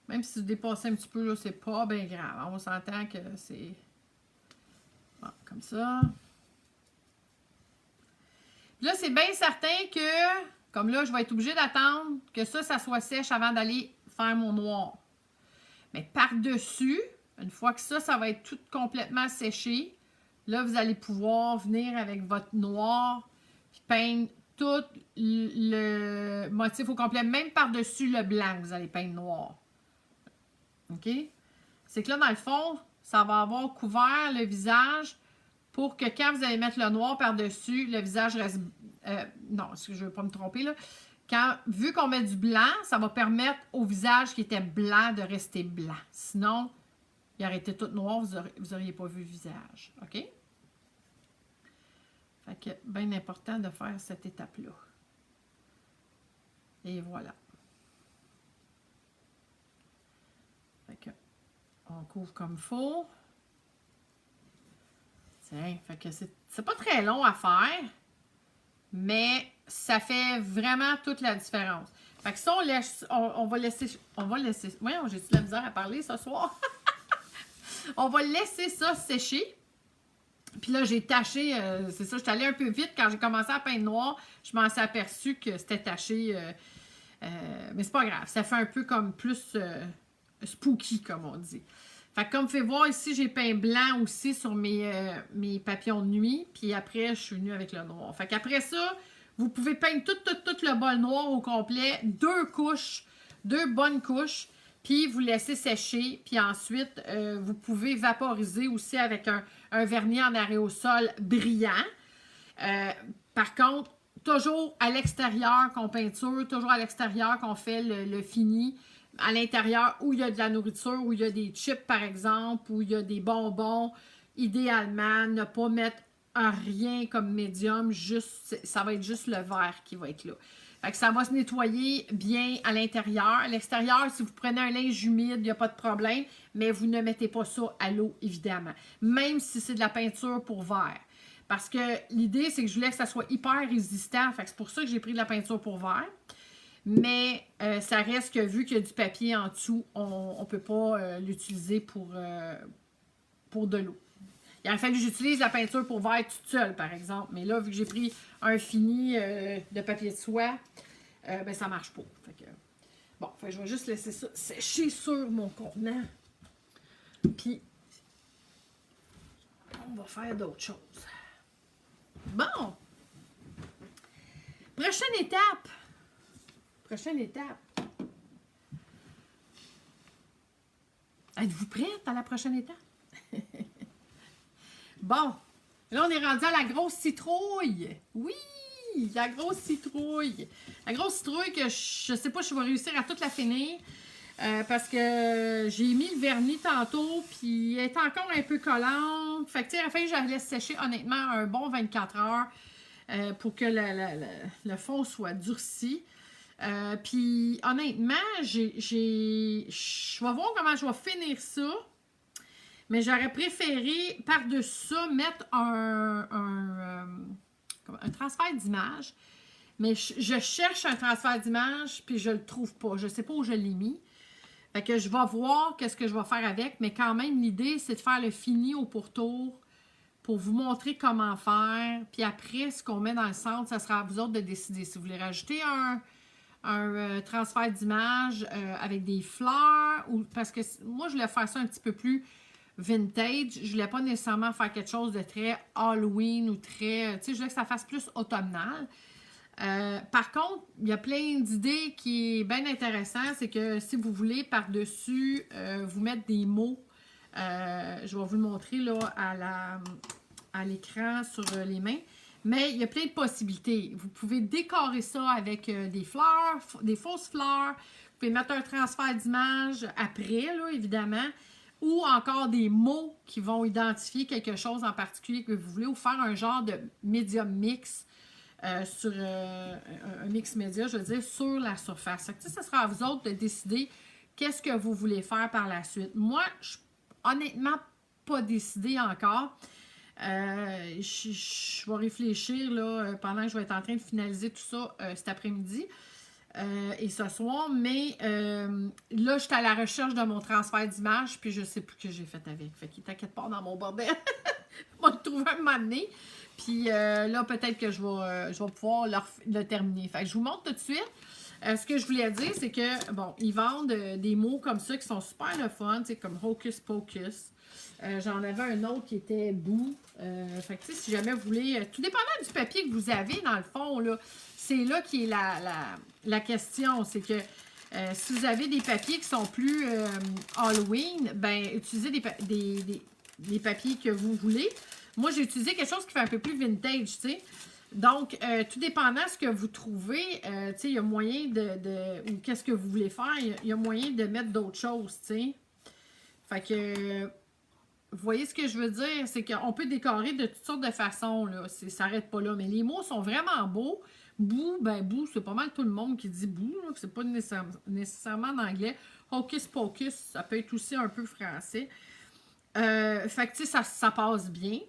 Même si vous dépassez un petit peu, là, c'est pas bien grave. On s'entend que c'est... Bon, comme ça. Là, c'est bien certain que, comme là, je vais être obligée d'attendre que ça soit sèche avant d'aller faire mon noir. Mais par-dessus, une fois que ça va être tout complètement séché, là, vous allez pouvoir venir avec votre noir puis peindre tout le motif au complet, même par-dessus le blanc, vous allez peindre noir. OK? C'est que là, dans le fond, ça va avoir couvert le visage pour que quand vous allez mettre le noir par-dessus, le visage reste... non, je ne veux pas me tromper, là. Vu qu'on met du blanc, ça va permettre au visage qui était blanc de rester blanc. Sinon, il aurait été tout noir, vous n'auriez pas vu le visage. OK? Fait que, bien important de faire cette étape-là. Et voilà. Fait que, on couvre comme il faut. Tiens, fait que c'est pas très long à faire, mais ça fait vraiment toute la différence. Fait que ça, on va laisser... Voyons, j'ai-tu de la misère à parler ce soir? On va laisser ça sécher. Puis là, j'ai taché, c'est ça, j'étais allée un peu vite. Quand j'ai commencé à peindre noir, je m'en suis aperçue que c'était taché. Mais c'est pas grave, ça fait un peu comme plus spooky, comme on dit. Fait que comme vous pouvez voir ici, j'ai peint blanc aussi sur mes papillons de nuit. Puis après, je suis venue avec le noir. Fait qu'après ça, vous pouvez peindre tout le bol noir au complet. 2 couches, 2 bonnes couches. Puis vous laissez sécher. Puis ensuite, vous pouvez vaporiser aussi avec un vernis en aérosol brillant. Par contre, toujours à l'extérieur qu'on peinture, toujours à l'extérieur qu'on fait le fini. À l'intérieur où il y a de la nourriture, où il y a des chips par exemple, où il y a des bonbons. Idéalement, ne pas mettre rien comme médium, juste, ça va être juste le vert qui va être là. Fait que ça va se nettoyer bien à l'intérieur. À l'extérieur, si vous prenez un linge humide, il n'y a pas de problème, mais vous ne mettez pas ça à l'eau, évidemment. Même si c'est de la peinture pour verre. Parce que l'idée, c'est que je voulais que ça soit hyper résistant. Fait que c'est pour ça que j'ai pris de la peinture pour verre. Mais ça reste que vu qu'il y a du papier en dessous, on ne peut pas l'utiliser pour de l'eau. Il aurait fallu que j'utilise la peinture pour verre toute seule, par exemple. Mais là, vu que j'ai pris un fini de papier de soie, ben ça marche pas. Fait que, bon, fait que je vais juste laisser ça sécher sur mon contenant. Puis, on va faire d'autres choses. Bon! Prochaine étape. Prochaine étape. Êtes-vous prête à la prochaine étape? Bon, là, on est rendu à la grosse citrouille. Oui, la grosse citrouille. La grosse citrouille que je ne sais pas si je vais réussir à toute la finir. Parce que j'ai mis le vernis tantôt, puis elle est encore un peu collante. Fait que, tu sais, à la fin, je la laisse sécher, honnêtement, un bon 24 heures pour que le fond soit durci. Puis, honnêtement, je vais voir comment je vais finir ça. Mais j'aurais préféré, par-dessus ça, mettre un transfert d'image. Mais je cherche un transfert d'image, puis je ne le trouve pas. Je ne sais pas où je l'ai mis. Fait que je vais voir qu'est-ce que je vais faire avec. Mais quand même, l'idée, c'est de faire le fini au pourtour pour vous montrer comment faire. Puis après, ce qu'on met dans le centre, ça sera à vous autres de décider. Si vous voulez rajouter un transfert d'image avec des fleurs, ou parce que moi, je voulais faire ça un petit peu plus vintage. Je voulais pas nécessairement faire quelque chose de très Halloween ou très... Tu sais, je voulais que ça fasse plus automnal. Par contre, il y a plein d'idées qui est bien intéressant. C'est que si vous voulez par-dessus vous mettre des mots, je vais vous le montrer là à l'écran sur les mains. Mais il y a plein de possibilités. Vous pouvez décorer ça avec des fleurs, des fausses fleurs. Vous pouvez mettre un transfert d'image après, là, évidemment. Ou encore des mots qui vont identifier quelque chose en particulier que vous voulez, ou faire un genre de médium mix sur un mix média, je veux dire, sur la surface. Ça, ça sera à vous autres de décider qu'est-ce que vous voulez faire par la suite. Moi, je suis honnêtement pas décidée encore. Je vais réfléchir là, pendant que je vais être en train de finaliser tout ça cet après-midi. Et ce soir, mais là, j'étais à la recherche de mon transfert d'image, puis je sais plus ce que j'ai fait avec. Fait qu'il t'inquiète pas dans mon bordel. Je vais le trouver un moment donné. Puis là, peut-être que je vais pouvoir le terminer. Fait que je vous montre tout de suite. Ce que je voulais dire, c'est que, bon, ils vendent des mots comme ça qui sont super le fun, tu sais, comme Hocus Pocus. J'en avais un autre qui était Boo. Fait que, tu sais, si jamais vous voulez, tout dépendant du papier que vous avez, dans le fond, là, c'est là qui est la question. C'est que si vous avez des papiers qui sont plus Halloween, ben utilisez des papiers que vous voulez. Moi, j'ai utilisé quelque chose qui fait un peu plus vintage, tu sais. Donc, tout dépendant de ce que vous trouvez, tu sais, il y a moyen ou qu'est-ce que vous voulez faire, il y a moyen de mettre d'autres choses, tu sais. Fait que, vous voyez ce que je veux dire? C'est qu'on peut décorer de toutes sortes de façons, là. Ça s'arrête pas là. Mais les mots sont vraiment beaux. Boo, ben Boo, c'est pas mal tout le monde qui dit Boo, là. C'est pas nécessairement en anglais. Hocus Pocus, ça peut être aussi un peu français. Fait que, tu sais, ça passe bien.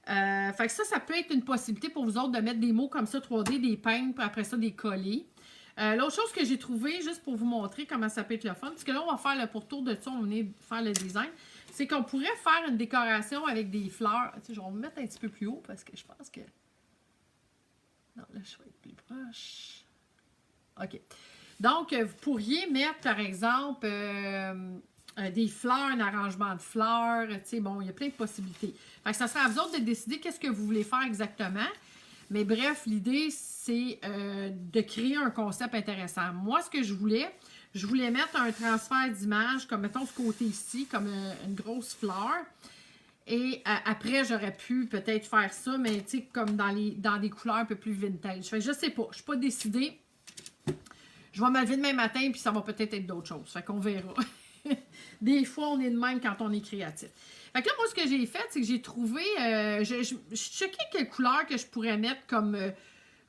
Fait que ça peut être une possibilité pour vous autres de mettre des mots comme ça, 3D, des peintres, puis après ça, des collés. L'autre chose que j'ai trouvé, juste pour vous montrer comment ça peut être le fun, parce que là, on va faire le pourtour de ça, on va venir faire le design, c'est qu'on pourrait faire une décoration avec des fleurs. Tu sais, je vais me mettre un petit peu plus haut, parce que je pense que... Non, là, je vais être plus proche. OK. Donc, vous pourriez mettre, par exemple... des fleurs, un arrangement de fleurs, tu sais, bon, il y a plein de possibilités. Fait que ça sera à vous autres de décider qu'est-ce que vous voulez faire exactement. Mais bref, l'idée, c'est de créer un concept intéressant. Moi, ce que je voulais mettre un transfert d'image, comme mettons ce côté ici, comme une grosse fleur. Et après, j'aurais pu peut-être faire ça, mais tu sais, comme dans des couleurs un peu plus vintage. Fait que je sais pas, je suis pas décidée. Je vais me lever demain matin, puis ça va peut-être être d'autres choses. Fait qu'on verra. Des fois, on est de même quand on est créatif. Fait que là, moi, ce que j'ai fait, c'est que j'ai trouvé... je checkais quelle couleur que je pourrais mettre comme...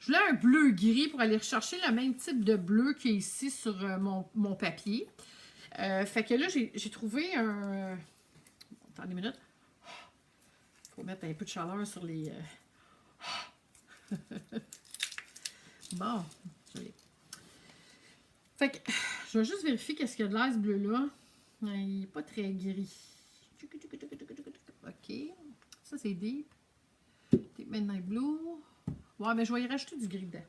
je voulais un bleu-gris pour aller rechercher le même type de bleu qui est ici sur mon papier. Fait que là, j'ai trouvé un... Attendez une minute. Il faut mettre un peu de chaleur sur les... Bon, je l'ai. Fait que je vais juste vérifier qu'est-ce qu'il y a de l'air, ce bleu-là. Il n'est pas très gris. OK. Ça, c'est Deep. Deep Midnight Blue. Ouais, mais je vais y rajouter du gris dedans.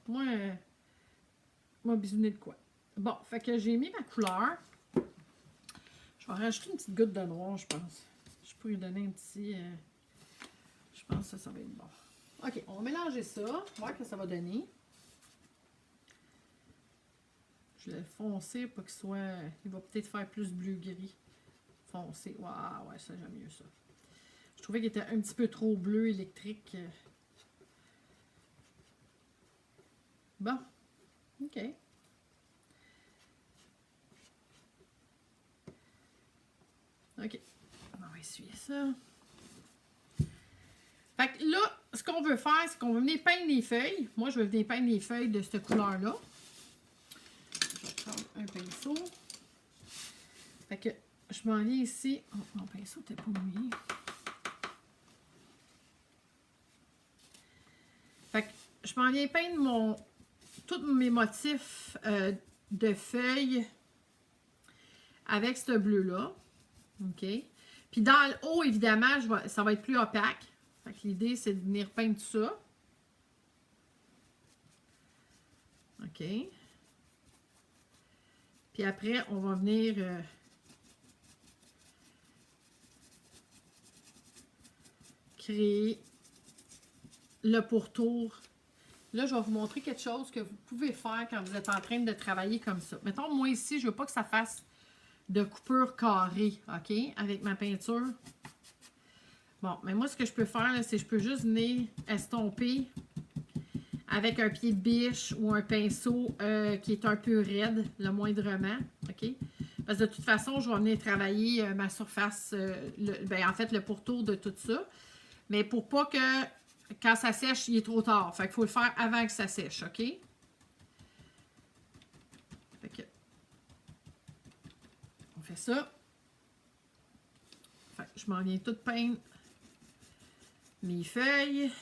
Moi, bisouner de quoi. Bon, fait que j'ai mis ma couleur. Je vais rajouter une petite goutte de noir, je pense. Je peux lui donner un petit... je pense que ça va être bon. OK, on va mélanger ça. On va voir ce que ça va donner. Je vais le foncer pour qu'il soit... Il va peut-être faire plus bleu-gris. Foncé. Waouh, ouais, ça, j'aime mieux ça. Je trouvais qu'il était un petit peu trop bleu électrique. Bon. OK. OK. On va essuyer ça. Fait que là, ce qu'on veut faire, c'est qu'on va venir peindre les feuilles. Moi, je vais venir peindre les feuilles de cette couleur-là. Je vais prendre un pinceau. Fait que je m'en viens ici. Oh, mon pinceau n'était pas mouillé. Fait que je m'en viens peindre tous mes motifs de feuilles avec ce bleu-là. OK? Puis dans le haut, évidemment, ça va être plus opaque. Fait que l'idée, c'est de venir peindre tout ça. OK? Puis après, on va venir... créer le pourtour. Là, je vais vous montrer quelque chose que vous pouvez faire quand vous êtes en train de travailler comme ça. Mettons, moi ici, je ne veux pas que ça fasse de coupure carrée, OK, avec ma peinture. Bon, mais moi, ce que je peux faire, c'est que je peux juste venir estomper avec un pied de biche ou un pinceau qui est un peu raide, le moindrement, OK? Parce que de toute façon, je vais venir travailler ma surface, en fait, le pourtour de tout ça. Mais pour pas que, quand ça sèche, il est trop tard. Fait qu'il faut le faire avant que ça sèche, OK? Fait que, on fait ça. Fait que je m'en viens tout peindre mes feuilles.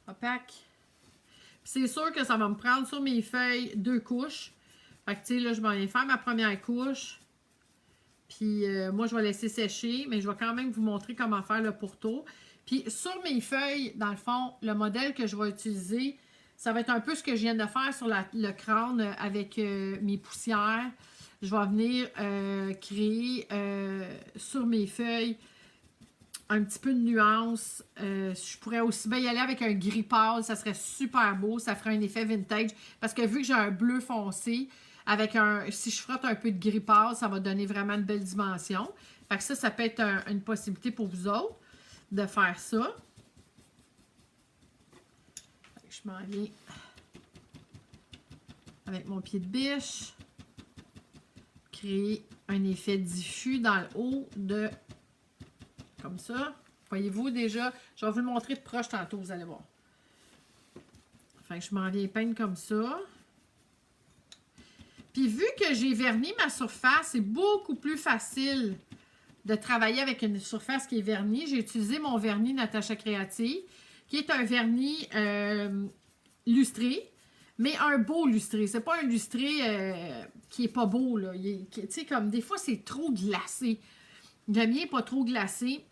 Opaque. C'est sûr que ça va me prendre sur mes feuilles 2 couches. Fait que, tu sais, là, je m'en viens faire ma première couche. Puis, moi, je vais laisser sécher, mais je vais quand même vous montrer comment faire le pourtour. Puis, sur mes feuilles, dans le fond, le modèle que je vais utiliser, ça va être un peu ce que je viens de faire sur le crâne avec mes poussières. Je vais venir créer sur mes feuilles un petit peu de nuance. Je pourrais aussi bien y aller avec un gris pâle. Ça serait super beau. Ça ferait un effet vintage. Parce que vu que j'ai un bleu foncé, avec si je frotte un peu de gris pâle, ça va donner vraiment une belle dimension. Fait que ça peut être une possibilité pour vous autres de faire ça. Fait que je m'en viens avec mon pied de biche. Créer un effet diffus dans le haut de... Comme ça. Voyez-vous déjà? Je vais vous le montrer de proche tantôt, vous allez voir. Fait que je m'en viens peindre comme ça. Puis vu que j'ai verni ma surface, c'est beaucoup plus facile de travailler avec une surface qui est vernie. J'ai utilisé mon vernis Natacha Créative, qui est un vernis lustré, mais un beau lustré. C'est pas un lustré qui est pas beau, là. Tu sais, comme des fois, c'est trop glacé. Le mien n'est pas trop glacé.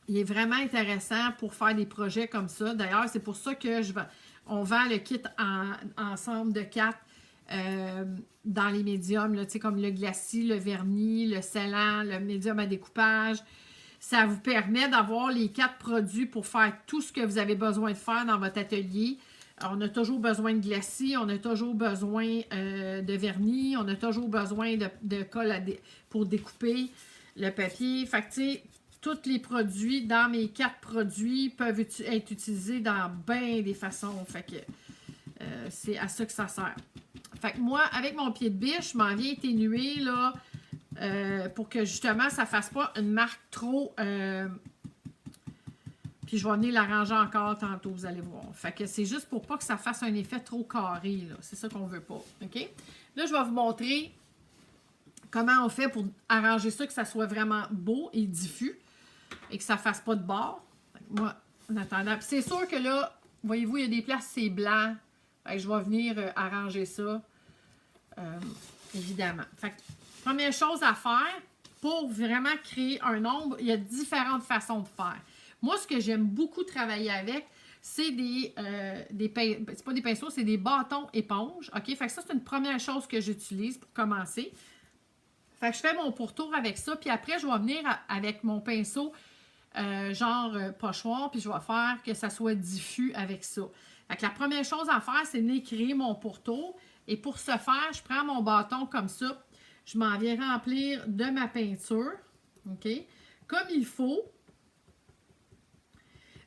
Il est vraiment intéressant pour faire des projets comme ça. D'ailleurs, c'est pour ça que on vend le kit ensemble de 4 dans les médiums, là, comme le glacis, le vernis, le scellant, le médium à découpage. Ça vous permet d'avoir les 4 produits pour faire tout ce que vous avez besoin de faire dans votre atelier. Alors, on a toujours besoin de glacis, on a toujours besoin de vernis, on a toujours besoin de colle pour découper le papier. Fait que, tu sais, tous les produits dans mes 4 produits peuvent être utilisés dans bien des façons. Fait que c'est à ça que ça sert. Fait que moi, avec mon pied de biche, je m'en viens atténuer là, pour que justement ça ne fasse pas une marque trop... puis je vais venir l'arranger encore tantôt, vous allez voir. Fait que c'est juste pour pas que ça fasse un effet trop carré, là. C'est ça qu'on veut pas, OK? Là, je vais vous montrer comment on fait pour arranger ça, que ça soit vraiment beau et diffus et que ça ne fasse pas de bord. Moi, en attendant, c'est sûr que là, voyez-vous, il y a des places, c'est blanc. Fait que je vais venir arranger ça, évidemment. Fait que, première chose à faire, pour vraiment créer un ombre, il y a différentes façons de faire. Moi, ce que j'aime beaucoup travailler avec, c'est c'est pas des pinceaux, c'est des bâtons éponges. OK? Fait que ça, c'est une première chose que j'utilise pour commencer. Fait que je fais mon pourtour avec ça, puis après, je vais venir avec mon pinceau pochoir, puis je vais faire que ça soit diffus avec ça. Fait que la première chose à faire, c'est de créer mon pourtour. Et pour ce faire, je prends mon bâton comme ça. Je m'en viens remplir de ma peinture. OK? Comme il faut.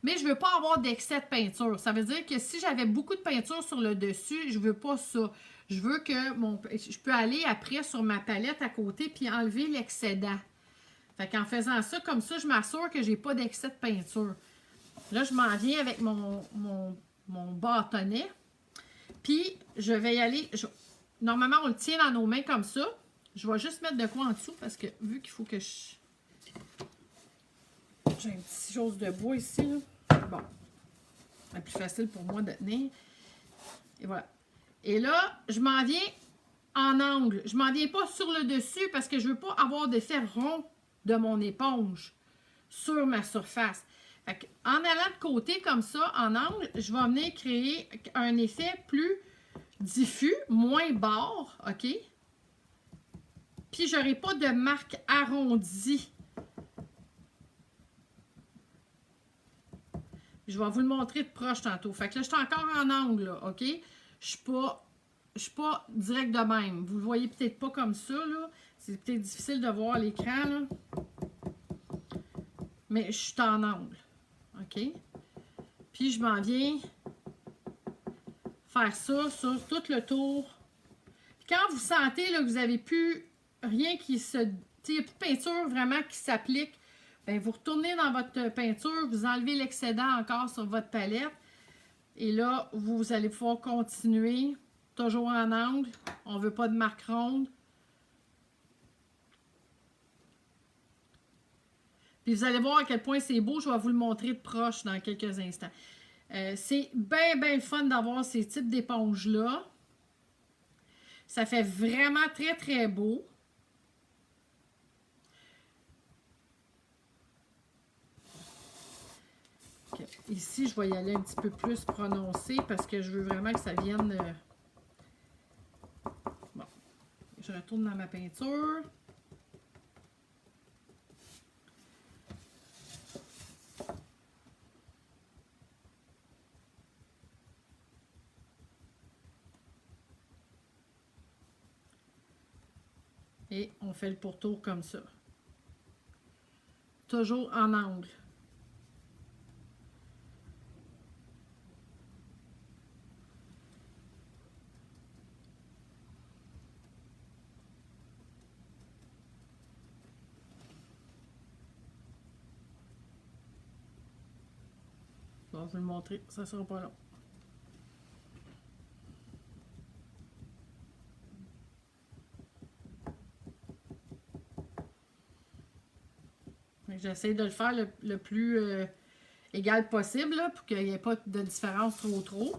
Mais je ne veux pas avoir d'excès de peinture. Ça veut dire que si j'avais beaucoup de peinture sur le dessus, je ne veux pas ça. Je veux que je peux aller après sur ma palette à côté puis enlever l'excédent. Fait qu'en faisant ça, comme ça, je m'assure que je n'ai pas d'excès de peinture. Là, je m'en viens avec mon bâtonnet. Puis, je vais y aller. Normalement, on le tient dans nos mains comme ça. Je vais juste mettre de quoi en dessous parce que vu qu'il faut que j'ai un petit chose de bois ici, là. Bon. C'est plus facile pour moi de tenir. Et voilà. Et là, je m'en viens en angle. Je m'en viens pas sur le dessus parce que je veux pas avoir d'effet rond de mon éponge sur ma surface. Fait en allant de côté comme ça, en angle, je vais venir créer un effet plus diffus, moins bord, OK? Puis, je n'aurai pas de marque arrondie. Je vais vous le montrer de proche tantôt. Fait que là, je suis encore en angle, là, OK? Je ne suis pas direct de même. Vous le voyez peut-être pas comme ça, là. C'est peut-être difficile de voir l'écran, là. Mais je suis en angle. OK? Puis, je m'en viens faire ça sur tout le tour. Puis quand vous sentez là, que vous n'avez plus rien qui se... Il n'y a plus de peinture vraiment qui s'applique, bien, vous retournez dans votre peinture, vous enlevez l'excédent encore sur votre palette. Et là, vous allez pouvoir continuer, toujours en angle. On ne veut pas de marque ronde. Puis vous allez voir à quel point c'est beau. Je vais vous le montrer de proche dans quelques instants. C'est bien, bien le fun d'avoir ces types d'éponges-là. Ça fait vraiment très, très beau. Okay. Ici, je vais y aller un petit peu plus prononcé parce que je veux vraiment que ça vienne... Bon, je retourne dans ma peinture. Et on fait le pourtour comme ça. Toujours en angle. Bon, je vais le montrer, ça ne sera pas long. J'essaie de le faire le plus égal possible là, pour qu'il n'y ait pas de différence trop.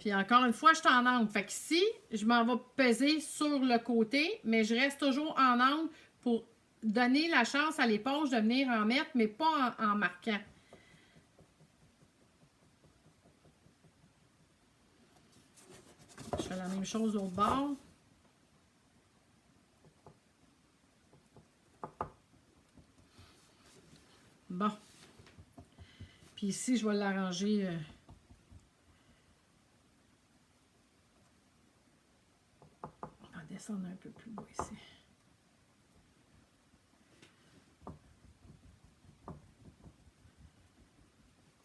Puis encore une fois, je suis en angle. Fait que ici, je m'en vais peser sur le côté, mais je reste toujours en angle pour donner la chance à l'éponge de venir en mettre, mais pas en marquant. Je fais la même chose de l'autre bord. Bon. Puis ici, je vais l'arranger. On va descendre un peu plus bas ici.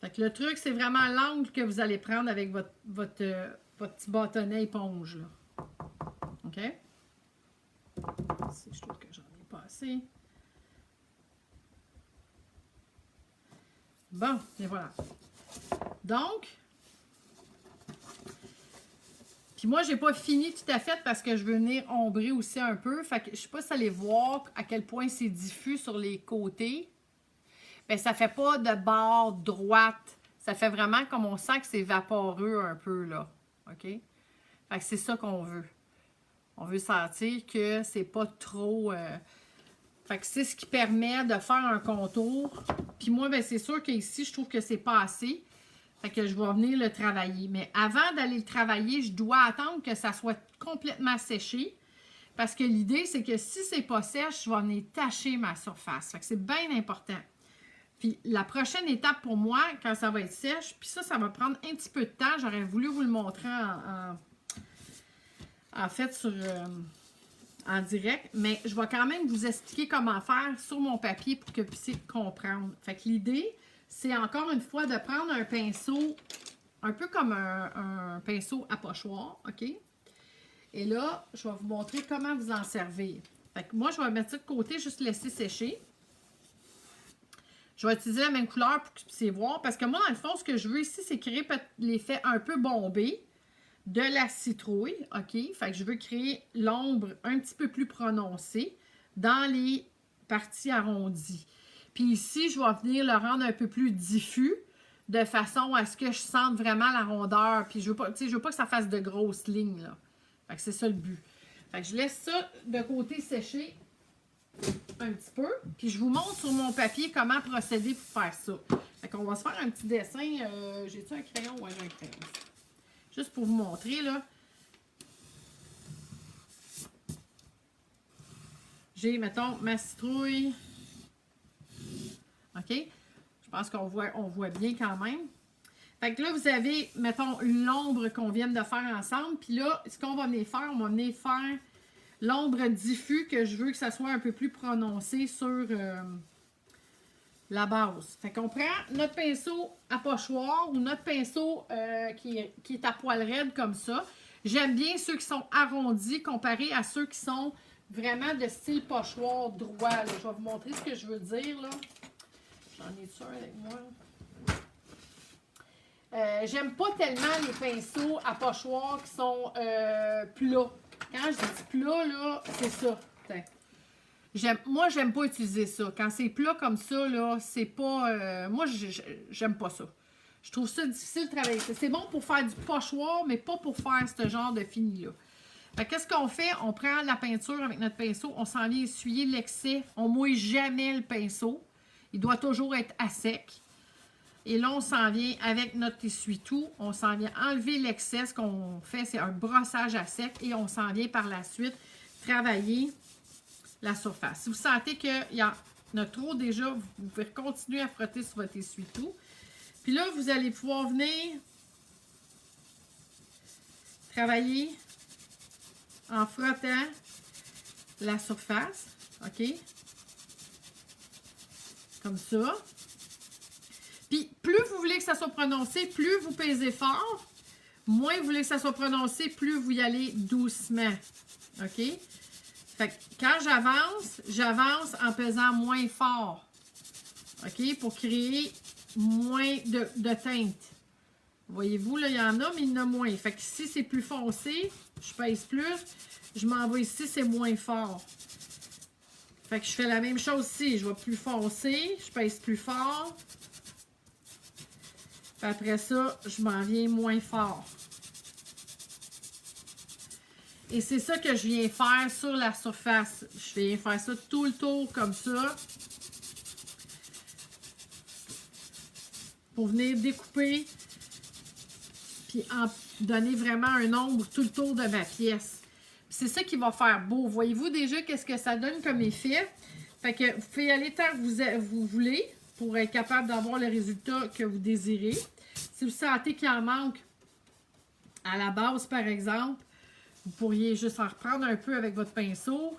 Fait que le truc, c'est vraiment l'angle que vous allez prendre avec votre petit bâtonnet éponge. Là. OK? Ici, je trouve que j'en ai pas assez. Bon, et voilà. Donc, puis moi, j'ai pas fini tout à fait parce que je veux venir ombrer aussi un peu. Fait que je sais pas si vous allez voir à quel point c'est diffus sur les côtés. Bien, ça fait pas de barre droite. Ça fait vraiment comme on sent que c'est vaporeux un peu, là. OK? Fait que c'est ça qu'on veut. On veut sentir que c'est pas trop... Fait que c'est ce qui permet de faire un contour. Puis moi, bien, c'est sûr qu'ici, je trouve que c'est pas assez. Fait que je vais venir le travailler. Mais avant d'aller le travailler, je dois attendre que ça soit complètement séché. Parce que l'idée, c'est que si c'est pas sèche, je vais venir tacher ma surface. Fait que c'est bien important. Puis la prochaine étape pour moi, quand ça va être sèche, puis ça va prendre un petit peu de temps. J'aurais voulu vous le montrer en fait en direct, mais je vais quand même vous expliquer comment faire sur mon papier pour que vous puissiez comprendre. Fait que l'idée, c'est encore une fois de prendre un pinceau, un peu comme un pinceau à pochoir, OK? Et là, je vais vous montrer comment vous en servir. Fait que moi, je vais mettre ça de côté, juste laisser sécher. Je vais utiliser la même couleur pour que vous puissiez voir. Parce que moi, dans le fond, ce que je veux ici, c'est créer l'effet un peu bombé de la citrouille. OK? Fait que je veux créer l'ombre un petit peu plus prononcée dans les parties arrondies. Puis ici, je vais venir le rendre un peu plus diffus de façon à ce que je sente vraiment la rondeur. Puis je veux pas, je veux pas que ça fasse de grosses lignes, là. Fait que c'est ça le but. Fait que je laisse ça de côté sécher un petit peu. Puis je vous montre sur mon papier comment procéder pour faire ça. Fait qu'on va se faire un petit dessin. J'ai-tu un crayon? Ouais, j'ai un crayon. Juste pour vous montrer, là. J'ai, mettons, ma citrouille. OK? Je pense qu'on voit bien quand même. Fait que là, vous avez, mettons, l'ombre qu'on vient de faire ensemble. Puis là, ce qu'on va venir faire, on va venir faire l'ombre diffus que je veux que ça soit un peu plus prononcé sur la base. Fait qu'on prend notre pinceau à pochoir ou notre pinceau qui est à poil raide comme ça. J'aime bien ceux qui sont arrondis comparé à ceux qui sont vraiment de style pochoir droit. Là. Je vais vous montrer ce que je veux dire. Là. J'en ai sûr avec moi. J'aime pas tellement les pinceaux à pochoir qui sont plats. Quand je dis plat, là, c'est ça. Moi, j'aime pas utiliser ça. Quand c'est plat comme ça, là, c'est pas... moi, j'aime pas ça. Je trouve ça difficile de travailler. C'est bon pour faire du pochoir, mais pas pour faire ce genre de fini-là. Fait qu'est-ce qu'on fait? On prend la peinture avec notre pinceau, on s'en vient essuyer l'excès. On mouille jamais le pinceau. Il doit toujours être à sec. Et là, on s'en vient avec notre essuie-tout. On s'en vient enlever l'excès. Ce qu'on fait, c'est un brossage à sec. Et on s'en vient par la suite travailler la surface. Si vous sentez qu'il y en a trop déjà, vous pouvez continuer à frotter sur votre essuie-tout. Puis là, vous allez pouvoir venir travailler en frottant la surface. OK? Comme ça. Puis, plus vous voulez que ça soit prononcé, plus vous pesez fort. Moins vous voulez que ça soit prononcé, plus vous y allez doucement. OK? Fait que quand j'avance en pesant moins fort. OK? Pour créer moins de teinte. Voyez-vous, là, il y en a, mais il y en a moins. Fait que si c'est plus foncé, je pèse plus. Je m'en vais ici, c'est moins fort. Fait que je fais la même chose ici. Je vais plus foncer, je pèse plus fort. Puis après ça, je m'en viens moins fort. Et c'est ça que je viens faire sur la surface. Je viens faire ça tout le tour comme ça. Pour venir découper. Puis en donner vraiment un ombre tout le tour de ma pièce. C'est ça qui va faire beau. Voyez-vous déjà qu'est-ce que ça donne comme effet? Fait que vous pouvez aller tant que vous voulez pour être capable d'avoir le résultat que vous désirez. Si vous sentez qu'il en manque à la base, par exemple, vous pourriez juste en reprendre un peu avec votre pinceau,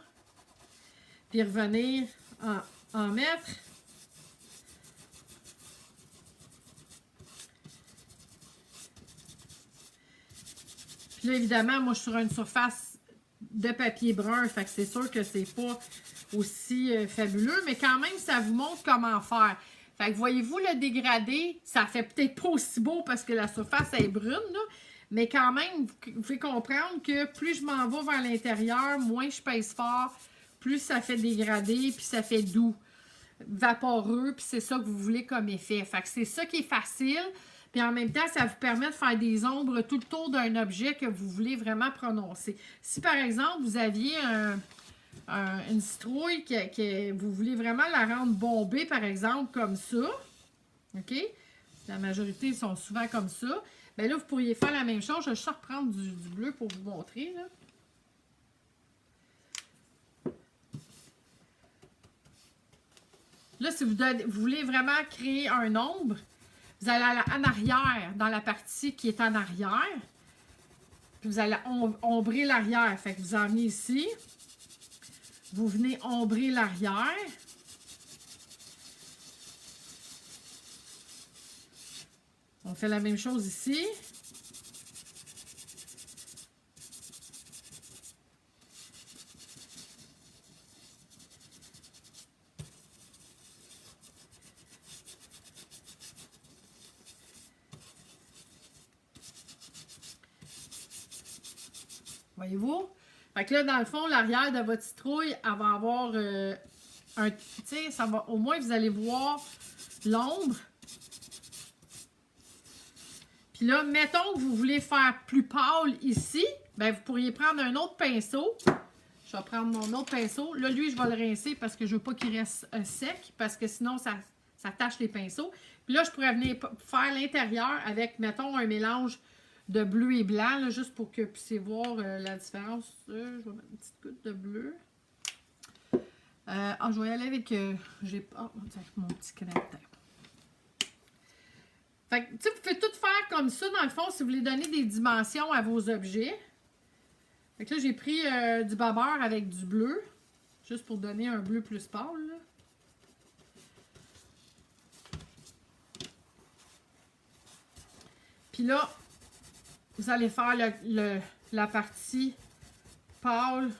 puis revenir en mettre. Puis là, évidemment, moi, je suis sur une surface de papier brun. Fait que c'est sûr que c'est pas aussi fabuleux. Mais quand même, ça vous montre comment faire. Fait que voyez-vous le dégradé, ça fait peut-être pas aussi beau parce que la surface est brune, là. Mais quand même, vous pouvez comprendre que plus je m'en vais vers l'intérieur, moins je pèse fort, plus ça fait dégrader, puis ça fait doux, vaporeux, puis c'est ça que vous voulez comme effet. Fait que c'est ça qui est facile, puis en même temps, ça vous permet de faire des ombres tout le tour d'un objet que vous voulez vraiment prononcer. Si par exemple, vous aviez une citrouille que vous voulez vraiment la rendre bombée, par exemple, comme ça, OK? La majorité sont souvent comme ça. Bien là, vous pourriez faire la même chose. Je vais juste reprendre du bleu pour vous montrer, là. Là, si vous voulez vraiment créer un ombre, vous allez aller en arrière, dans la partie qui est en arrière. Puis vous allez ombrer l'arrière. Fait que vous en venez ici. Vous venez ombrer l'arrière. On fait la même chose ici. Voyez-vous? Fait que là, dans le fond, l'arrière de votre citrouille, elle va avoir un... Tu sais, ça va... Au moins, vous allez voir l'ombre. Puis là, mettons que vous voulez faire plus pâle ici, bien, vous pourriez prendre un autre pinceau. Je vais prendre mon autre pinceau. Là, lui, je vais le rincer parce que je ne veux pas qu'il reste sec, parce que sinon, ça tache les pinceaux. Puis là, je pourrais venir faire l'intérieur avec, mettons, un mélange de bleu et blanc, là, juste pour que vous puissiez voir la différence. Je vais mettre une petite goutte de bleu. Je vais y aller avec... mon petit crayon. Fait que, tu sais, vous pouvez tout faire comme ça, dans le fond, si vous voulez donner des dimensions à vos objets. Fait que là, j'ai pris du bas-beurre avec du bleu, juste pour donner un bleu plus pâle, là. Puis là, vous allez faire la partie pâle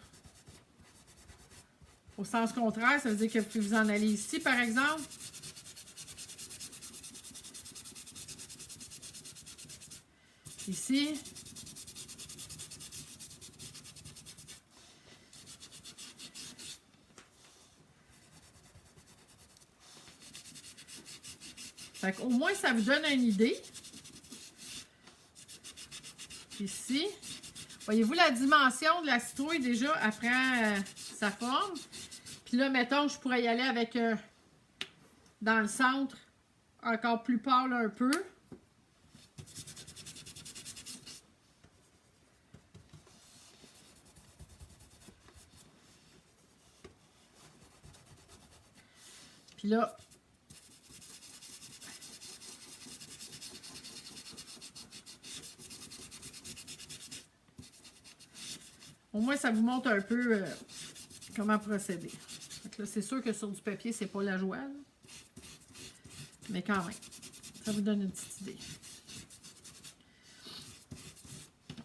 au sens contraire. Ça veut dire que vous pouvez vous en aller ici, par exemple. Ici. Fait qu'au moins, ça vous donne une idée. Ici. Voyez-vous la dimension de la citrouille déjà, elle prend sa forme. Puis là, mettons, je pourrais y aller avec, dans le centre, encore plus pâle un peu. Puis là, au moins, ça vous montre un peu comment procéder. Donc là, c'est sûr que sur du papier, c'est pas la joie, là. Mais quand même, ça vous donne une petite idée.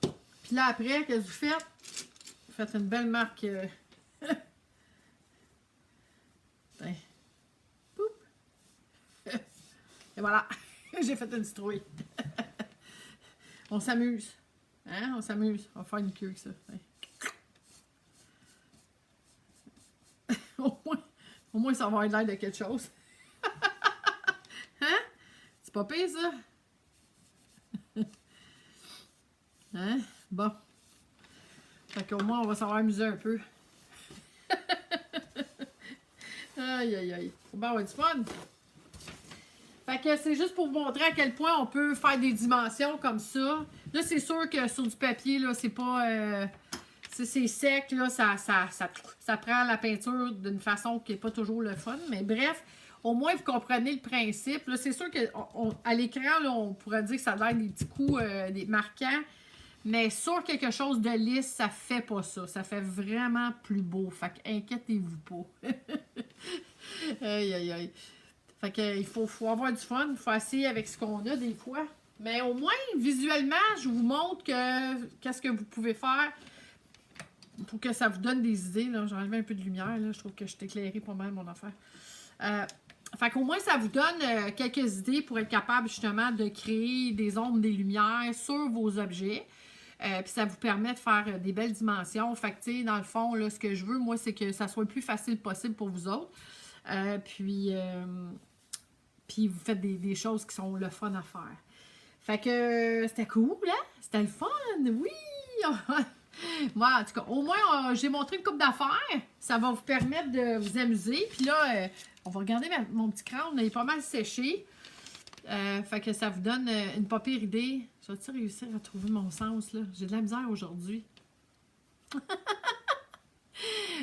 Puis là, après, qu'est-ce que vous faites? Vous faites une belle marque. Et voilà, j'ai fait une citrouille. On s'amuse. Hein? On s'amuse. On va faire une queue avec ça. Au moins, ça va avoir l'air de quelque chose. Hein? C'est pas pire, ça? Hein? Bon. Fait qu'au moins, on va savoir amuser un peu. Aïe, aïe, aïe. Faut bien avoir du fun. Fait que c'est juste pour vous montrer à quel point on peut faire des dimensions comme ça. Là, c'est sûr que sur du papier, là, c'est pas... c'est sec, là, ça prend la peinture d'une façon qui n'est pas toujours le fun. Mais bref, au moins, vous comprenez le principe. Là, c'est sûr qu'à l'écran, là, on pourrait dire que ça a l'air des petits coups des marquants. Mais sur quelque chose de lisse, ça fait pas ça. Ça fait vraiment plus beau. Fait que inquiétez-vous pas. Aïe, aïe, aïe. Fait que il faut avoir du fun. Il faut essayer avec ce qu'on a des fois. Mais au moins, visuellement, je vous montre qu'est-ce que vous pouvez faire pour que ça vous donne des idées. J'ai enlevé un peu de lumière. Là. Je trouve que je t'ai éclairé pas mal mon affaire. Fait qu'au moins, ça vous donne quelques idées pour être capable justement de créer des ombres, des lumières sur vos objets. Puis ça vous permet de faire des belles dimensions. Fait que, tu sais, dans le fond, là, ce que je veux, moi, c'est que ça soit le plus facile possible pour vous autres. Puis vous faites des choses qui sont le fun à faire. Fait que c'était cool, hein? C'était le fun, oui! Moi, en tout cas, au moins, j'ai montré une couple d'affaires. Ça va vous permettre de vous amuser. Puis là, on va regarder mon petit crâne. Il est pas mal séché. Fait que ça vous donne une pas pire idée. Je vais-tu réussir à trouver mon sens, là? J'ai de la misère aujourd'hui.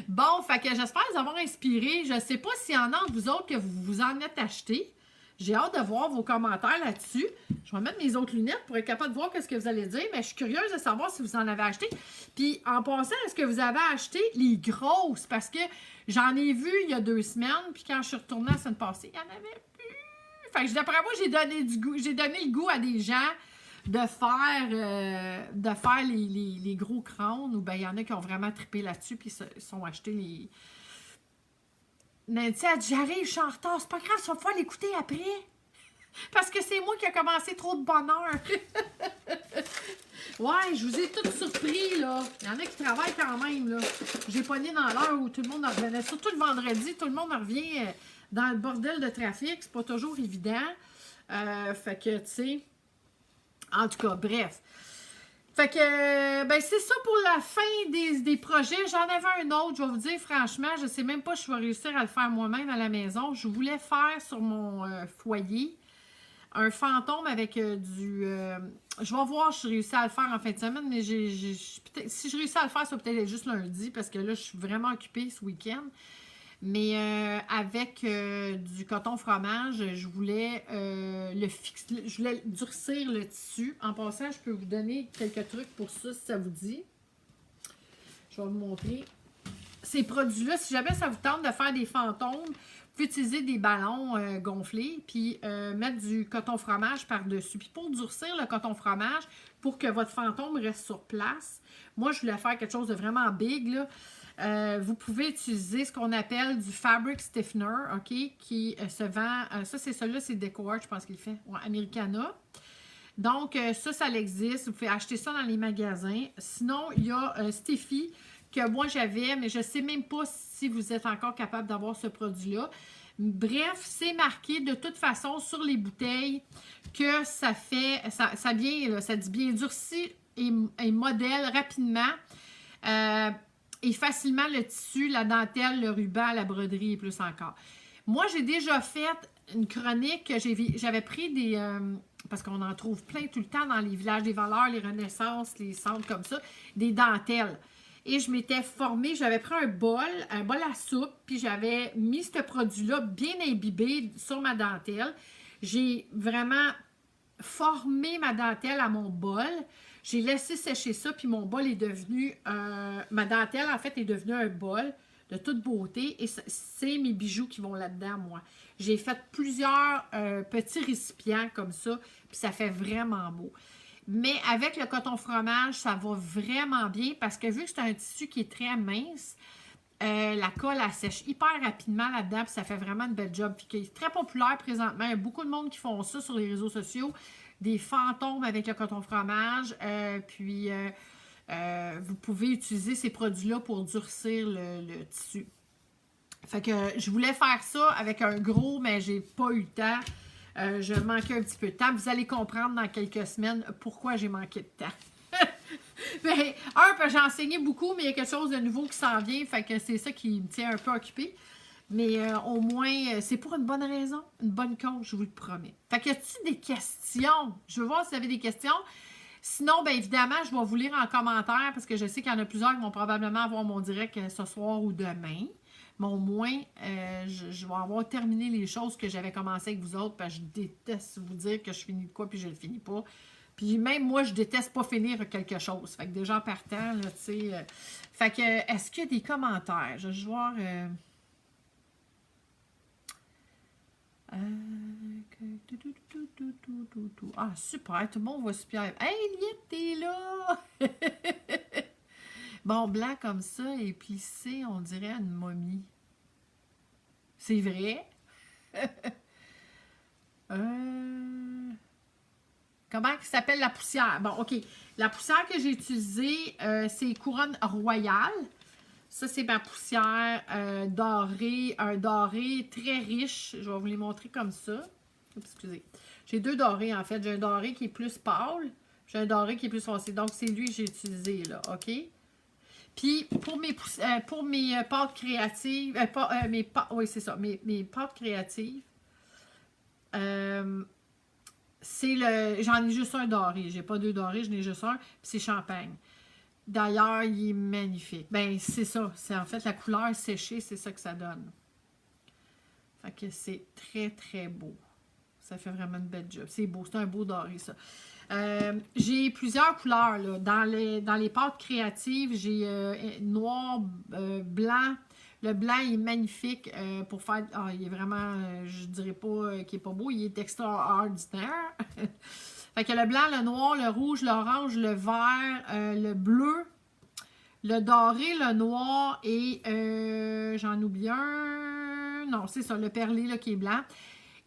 Bon, fait que j'espère vous avoir inspiré. Je sais pas s'il y en a entre vous autres que vous en êtes acheté. J'ai hâte de voir vos commentaires là-dessus. Je vais mettre mes autres lunettes pour être capable de voir ce que vous allez dire, mais je suis curieuse de savoir si vous en avez acheté. Puis, en passant, est-ce que vous avez acheté les grosses? Parce que j'en ai vu il y a 2 semaines, puis quand je suis retournée la semaine passée, il n'y en avait plus. Fait que d'après moi, j'ai donné le goût à des gens de faire les gros crânes, ou bien il y en a qui ont vraiment trippé là-dessus, puis ils sont achetés les... Nancy a dit, j'arrive, je suis en retard. C'est pas grave, tu vas pouvoir l'écouter après. Parce que c'est moi qui ai commencé trop de bonheur. Ouais, je vous ai toutes surpris, là. Il y en a qui travaillent quand même, là. J'ai pogné dans l'heure où tout le monde en revenait. Surtout le vendredi, tout le monde en revient dans le bordel de trafic. C'est pas toujours évident. Fait que, tu sais... En tout cas, bref. Fait que, ben c'est ça pour la fin des projets. J'en avais un autre, je vais vous dire franchement, je sais même pas si je vais réussir à le faire moi-même à la maison. Je voulais faire sur mon foyer un fantôme avec du... je vais voir si je réussis à le faire en fin de semaine, mais si je réussis à le faire, ça va peut-être être juste lundi, parce que là, je suis vraiment occupée ce week-end. Mais avec du coton fromage, je voulais je voulais durcir le tissu. En passant, je peux vous donner quelques trucs pour ça, si ça vous dit. Je vais vous montrer. Ces produits-là, si jamais ça vous tente de faire des fantômes, vous pouvez utiliser des ballons gonflés, puis mettre du coton fromage par-dessus. Puis pour durcir le coton fromage, pour que votre fantôme reste sur place, moi, je voulais faire quelque chose de vraiment big, là. Vous pouvez utiliser ce qu'on appelle du fabric stiffener, OK, qui se vend, ça c'est celui-là, c'est Decor, je pense qu'il fait, ouais, Americana. Donc, ça existe, vous pouvez acheter ça dans les magasins. Sinon, il y a Stiffy, que moi j'avais, mais je ne sais même pas si vous êtes encore capable d'avoir ce produit-là. Bref, c'est marqué de toute façon sur les bouteilles que ça fait, ça dit bien durci et modèle rapidement. Et facilement le tissu, la dentelle, le ruban, la broderie et plus encore. Moi, j'ai déjà fait une chronique que j'avais pris des... parce qu'on en trouve plein tout le temps dans les villages des valeurs, les renaissances, les centres comme ça, des dentelles. Et je m'étais formée, j'avais pris un bol à soupe, puis j'avais mis ce produit-là bien imbibé sur ma dentelle. J'ai vraiment formé ma dentelle à mon bol. J'ai laissé sécher ça, puis mon bol est devenu... ma dentelle, en fait, est devenue un bol de toute beauté. Et c'est mes bijoux qui vont là-dedans, moi. J'ai fait plusieurs petits récipients comme ça, puis ça fait vraiment beau. Mais avec le coton fromage, ça va vraiment bien parce que vu que c'est un tissu qui est très mince, la colle, elle sèche hyper rapidement là-dedans, puis ça fait vraiment une belle job. Puis qui est très populaire présentement. Il y a beaucoup de monde qui font ça sur les réseaux sociaux. Des fantômes avec le coton fromage. Vous pouvez utiliser ces produits-là pour durcir le tissu. Fait que je voulais faire ça avec un gros, mais j'ai pas eu le temps. Je manquais un petit peu de temps. Vous allez comprendre dans quelques semaines pourquoi j'ai manqué de temps. Mais, parce que j'ai enseigné beaucoup, mais il y a quelque chose de nouveau qui s'en vient. Fait que c'est ça qui me tient un peu occupée. Mais au moins, c'est pour une bonne raison, une bonne cause, je vous le promets. Fait que y a-t-il des questions? Je veux voir si vous avez des questions. Sinon, bien évidemment, je vais vous lire en commentaire parce que je sais qu'il y en a plusieurs qui vont probablement avoir mon direct ce soir ou demain. Mais au moins, je vais avoir terminé les choses que j'avais commencé avec vous autres parce que je déteste vous dire que je finis de quoi puis je le finis pas. Puis même moi, je déteste pas finir quelque chose. Fait que déjà en partant, là, tu sais... fait que, est-ce qu'il y a des commentaires? Je vais voir... Ah, super, tout le monde voit super. Hey, Liette, t'es là! Bon, blanc comme ça et plissé, on dirait une momie. C'est vrai? Comment ça s'appelle la poussière? Bon, OK. La poussière que j'ai utilisée, c'est Couronne Royale. Ça, c'est ma poussière dorée, un doré très riche. Je vais vous les montrer comme ça. Oups, excusez. J'ai deux dorés, en fait. J'ai un doré qui est plus pâle. J'ai un doré qui est plus foncé. Donc, c'est lui que j'ai utilisé, là. OK? Puis, pour mes pâtes créatives, oui, c'est ça. Mes pâtes créatives, j'en ai juste un doré. J'ai pas deux dorés, j'en ai juste un. Puis, c'est champagne. D'ailleurs, il est magnifique. Ben, c'est ça. C'est en fait la couleur séchée, c'est ça que ça donne. Fait que c'est très, très beau. Ça fait vraiment une belle job. C'est beau. C'est un beau doré, ça. J'ai plusieurs couleurs, là. Dans les pâtes créatives, j'ai noir, blanc. Le blanc est magnifique pour faire... Ah, il est vraiment... je dirais pas qu'il est pas beau. Il est extraordinaire. Fait que le blanc, le noir, le rouge, l'orange, le vert, le bleu, le doré, le noir et j'en oublie un. Non, c'est ça, le perlé là, qui est blanc.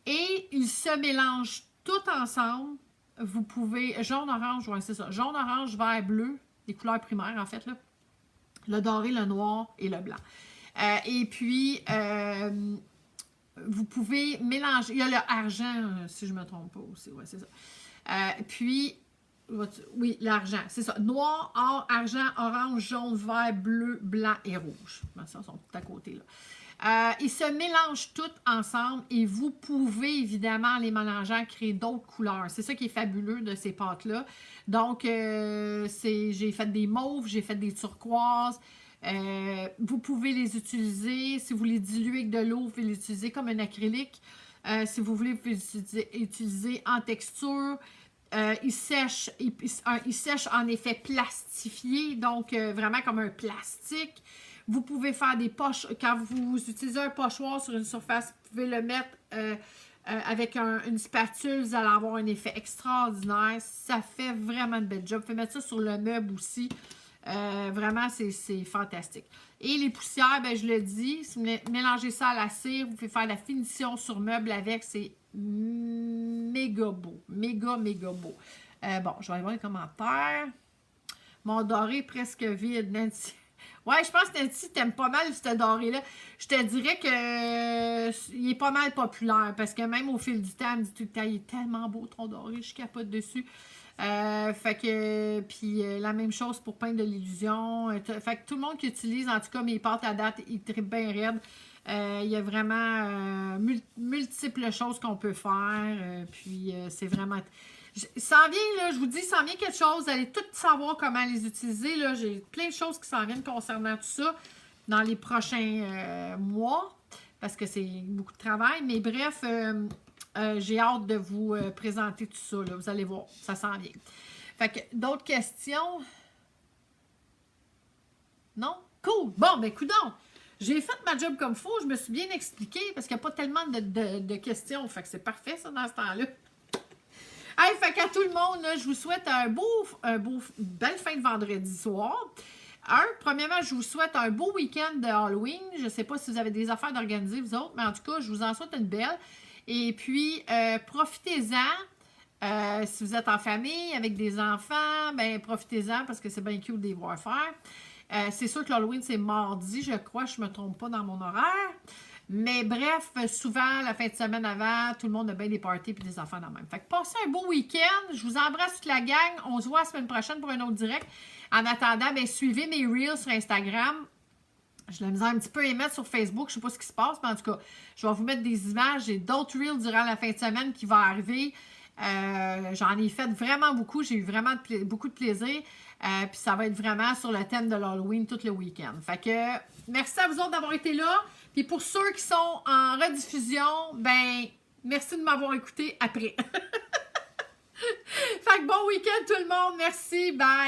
Et ils se mélangent tout ensemble. Vous pouvez... Jaune, orange, ouais, c'est ça. Jaune, orange, vert, bleu. Les couleurs primaires, en fait, là. Le doré, le noir et le blanc. Et puis, vous pouvez mélanger... Il y a le argent, si je ne me trompe pas aussi. Ouais, c'est ça. Puis, oui, l'argent, c'est ça. Noir, or, argent, orange, jaune, vert, bleu, blanc et rouge. Ça, ils sont tout à côté, là. Ils se mélangent tous ensemble et vous pouvez, évidemment, en les mélangeant, créer d'autres couleurs. C'est ça qui est fabuleux de ces pâtes-là. Donc, j'ai fait des mauves, j'ai fait des turquoises. Vous pouvez les utiliser. Si vous les diluez avec de l'eau, vous pouvez les utiliser comme un acrylique. Si vous voulez, vous pouvez utiliser en texture. Il sèche en effet plastifié, donc vraiment comme un plastique. Vous pouvez faire des poches, quand vous utilisez un pochoir sur une surface, vous pouvez le mettre avec une spatule, vous allez avoir un effet extraordinaire. Ça fait vraiment une belle job. Vous pouvez mettre ça sur le meuble aussi. Vraiment, c'est fantastique. Et les poussières, ben, je le dis, si vous mélangez ça à la cire, vous pouvez faire la finition sur meuble avec, c'est méga beau. Méga, méga beau. Bon, je vais aller voir les commentaires. Mon doré est presque vide, Nancy. Ouais, je pense que Nancy, t'aimes pas mal ce doré-là. Je te dirais que il est pas mal populaire, parce que même au fil du temps, elle me dit tout le temps, il est tellement beau ton doré, je capote dessus. Fait que, puis la même chose pour peindre de l'illusion. Fait que tout le monde qui utilise, en tout cas mes pâtes à date, ils trippent bien raide. Il y a vraiment multiples choses qu'on peut faire. Puis c'est vraiment... Ça en vient, là, je vous dis, ça en vient quelque chose. Vous allez tout savoir comment les utiliser. Là. J'ai plein de choses qui s'en viennent concernant tout ça dans les prochains mois. Parce que c'est beaucoup de travail. Mais bref... j'ai hâte de vous présenter tout ça. Là. Vous allez voir, ça s'en vient. Fait que, d'autres questions? Non? Cool! Bon, ben, coudonc! J'ai fait ma job comme il faut. Je me suis bien expliquée parce qu'il n'y a pas tellement de questions. Fait que c'est parfait, ça, dans ce temps-là. Hey, fait qu'à tout le monde, là, je vous souhaite une belle fin de vendredi soir. Premièrement, je vous souhaite un beau week-end de Halloween. Je ne sais pas si vous avez des affaires d'organiser, vous autres, mais en tout cas, je vous en souhaite une belle. Et puis, profitez-en. Si vous êtes en famille avec des enfants, ben profitez-en parce que c'est bien cute de les voir faire. C'est sûr que l'Halloween, c'est mardi, je crois, je ne me trompe pas dans mon horaire. Mais bref, souvent, la fin de semaine avant, tout le monde a bien des parties et des enfants dans le même. Fait que passez un beau week-end. Je vous embrasse toute la gang. On se voit la semaine prochaine pour un autre direct. En attendant, ben, suivez mes Reels sur Instagram. Je la misère un petit peu à les mettre sur Facebook. Je ne sais pas ce qui se passe, mais en tout cas, je vais vous mettre des images. J'ai d'autres Reels durant la fin de semaine qui vont arriver. J'en ai fait vraiment beaucoup. J'ai eu vraiment beaucoup de plaisir. Puis ça va être vraiment sur le thème de l'Halloween tout le week-end. Fait que merci à vous autres d'avoir été là. Puis pour ceux qui sont en rediffusion, ben merci de m'avoir écouté après. Fait que bon week-end tout le monde. Merci. Bye.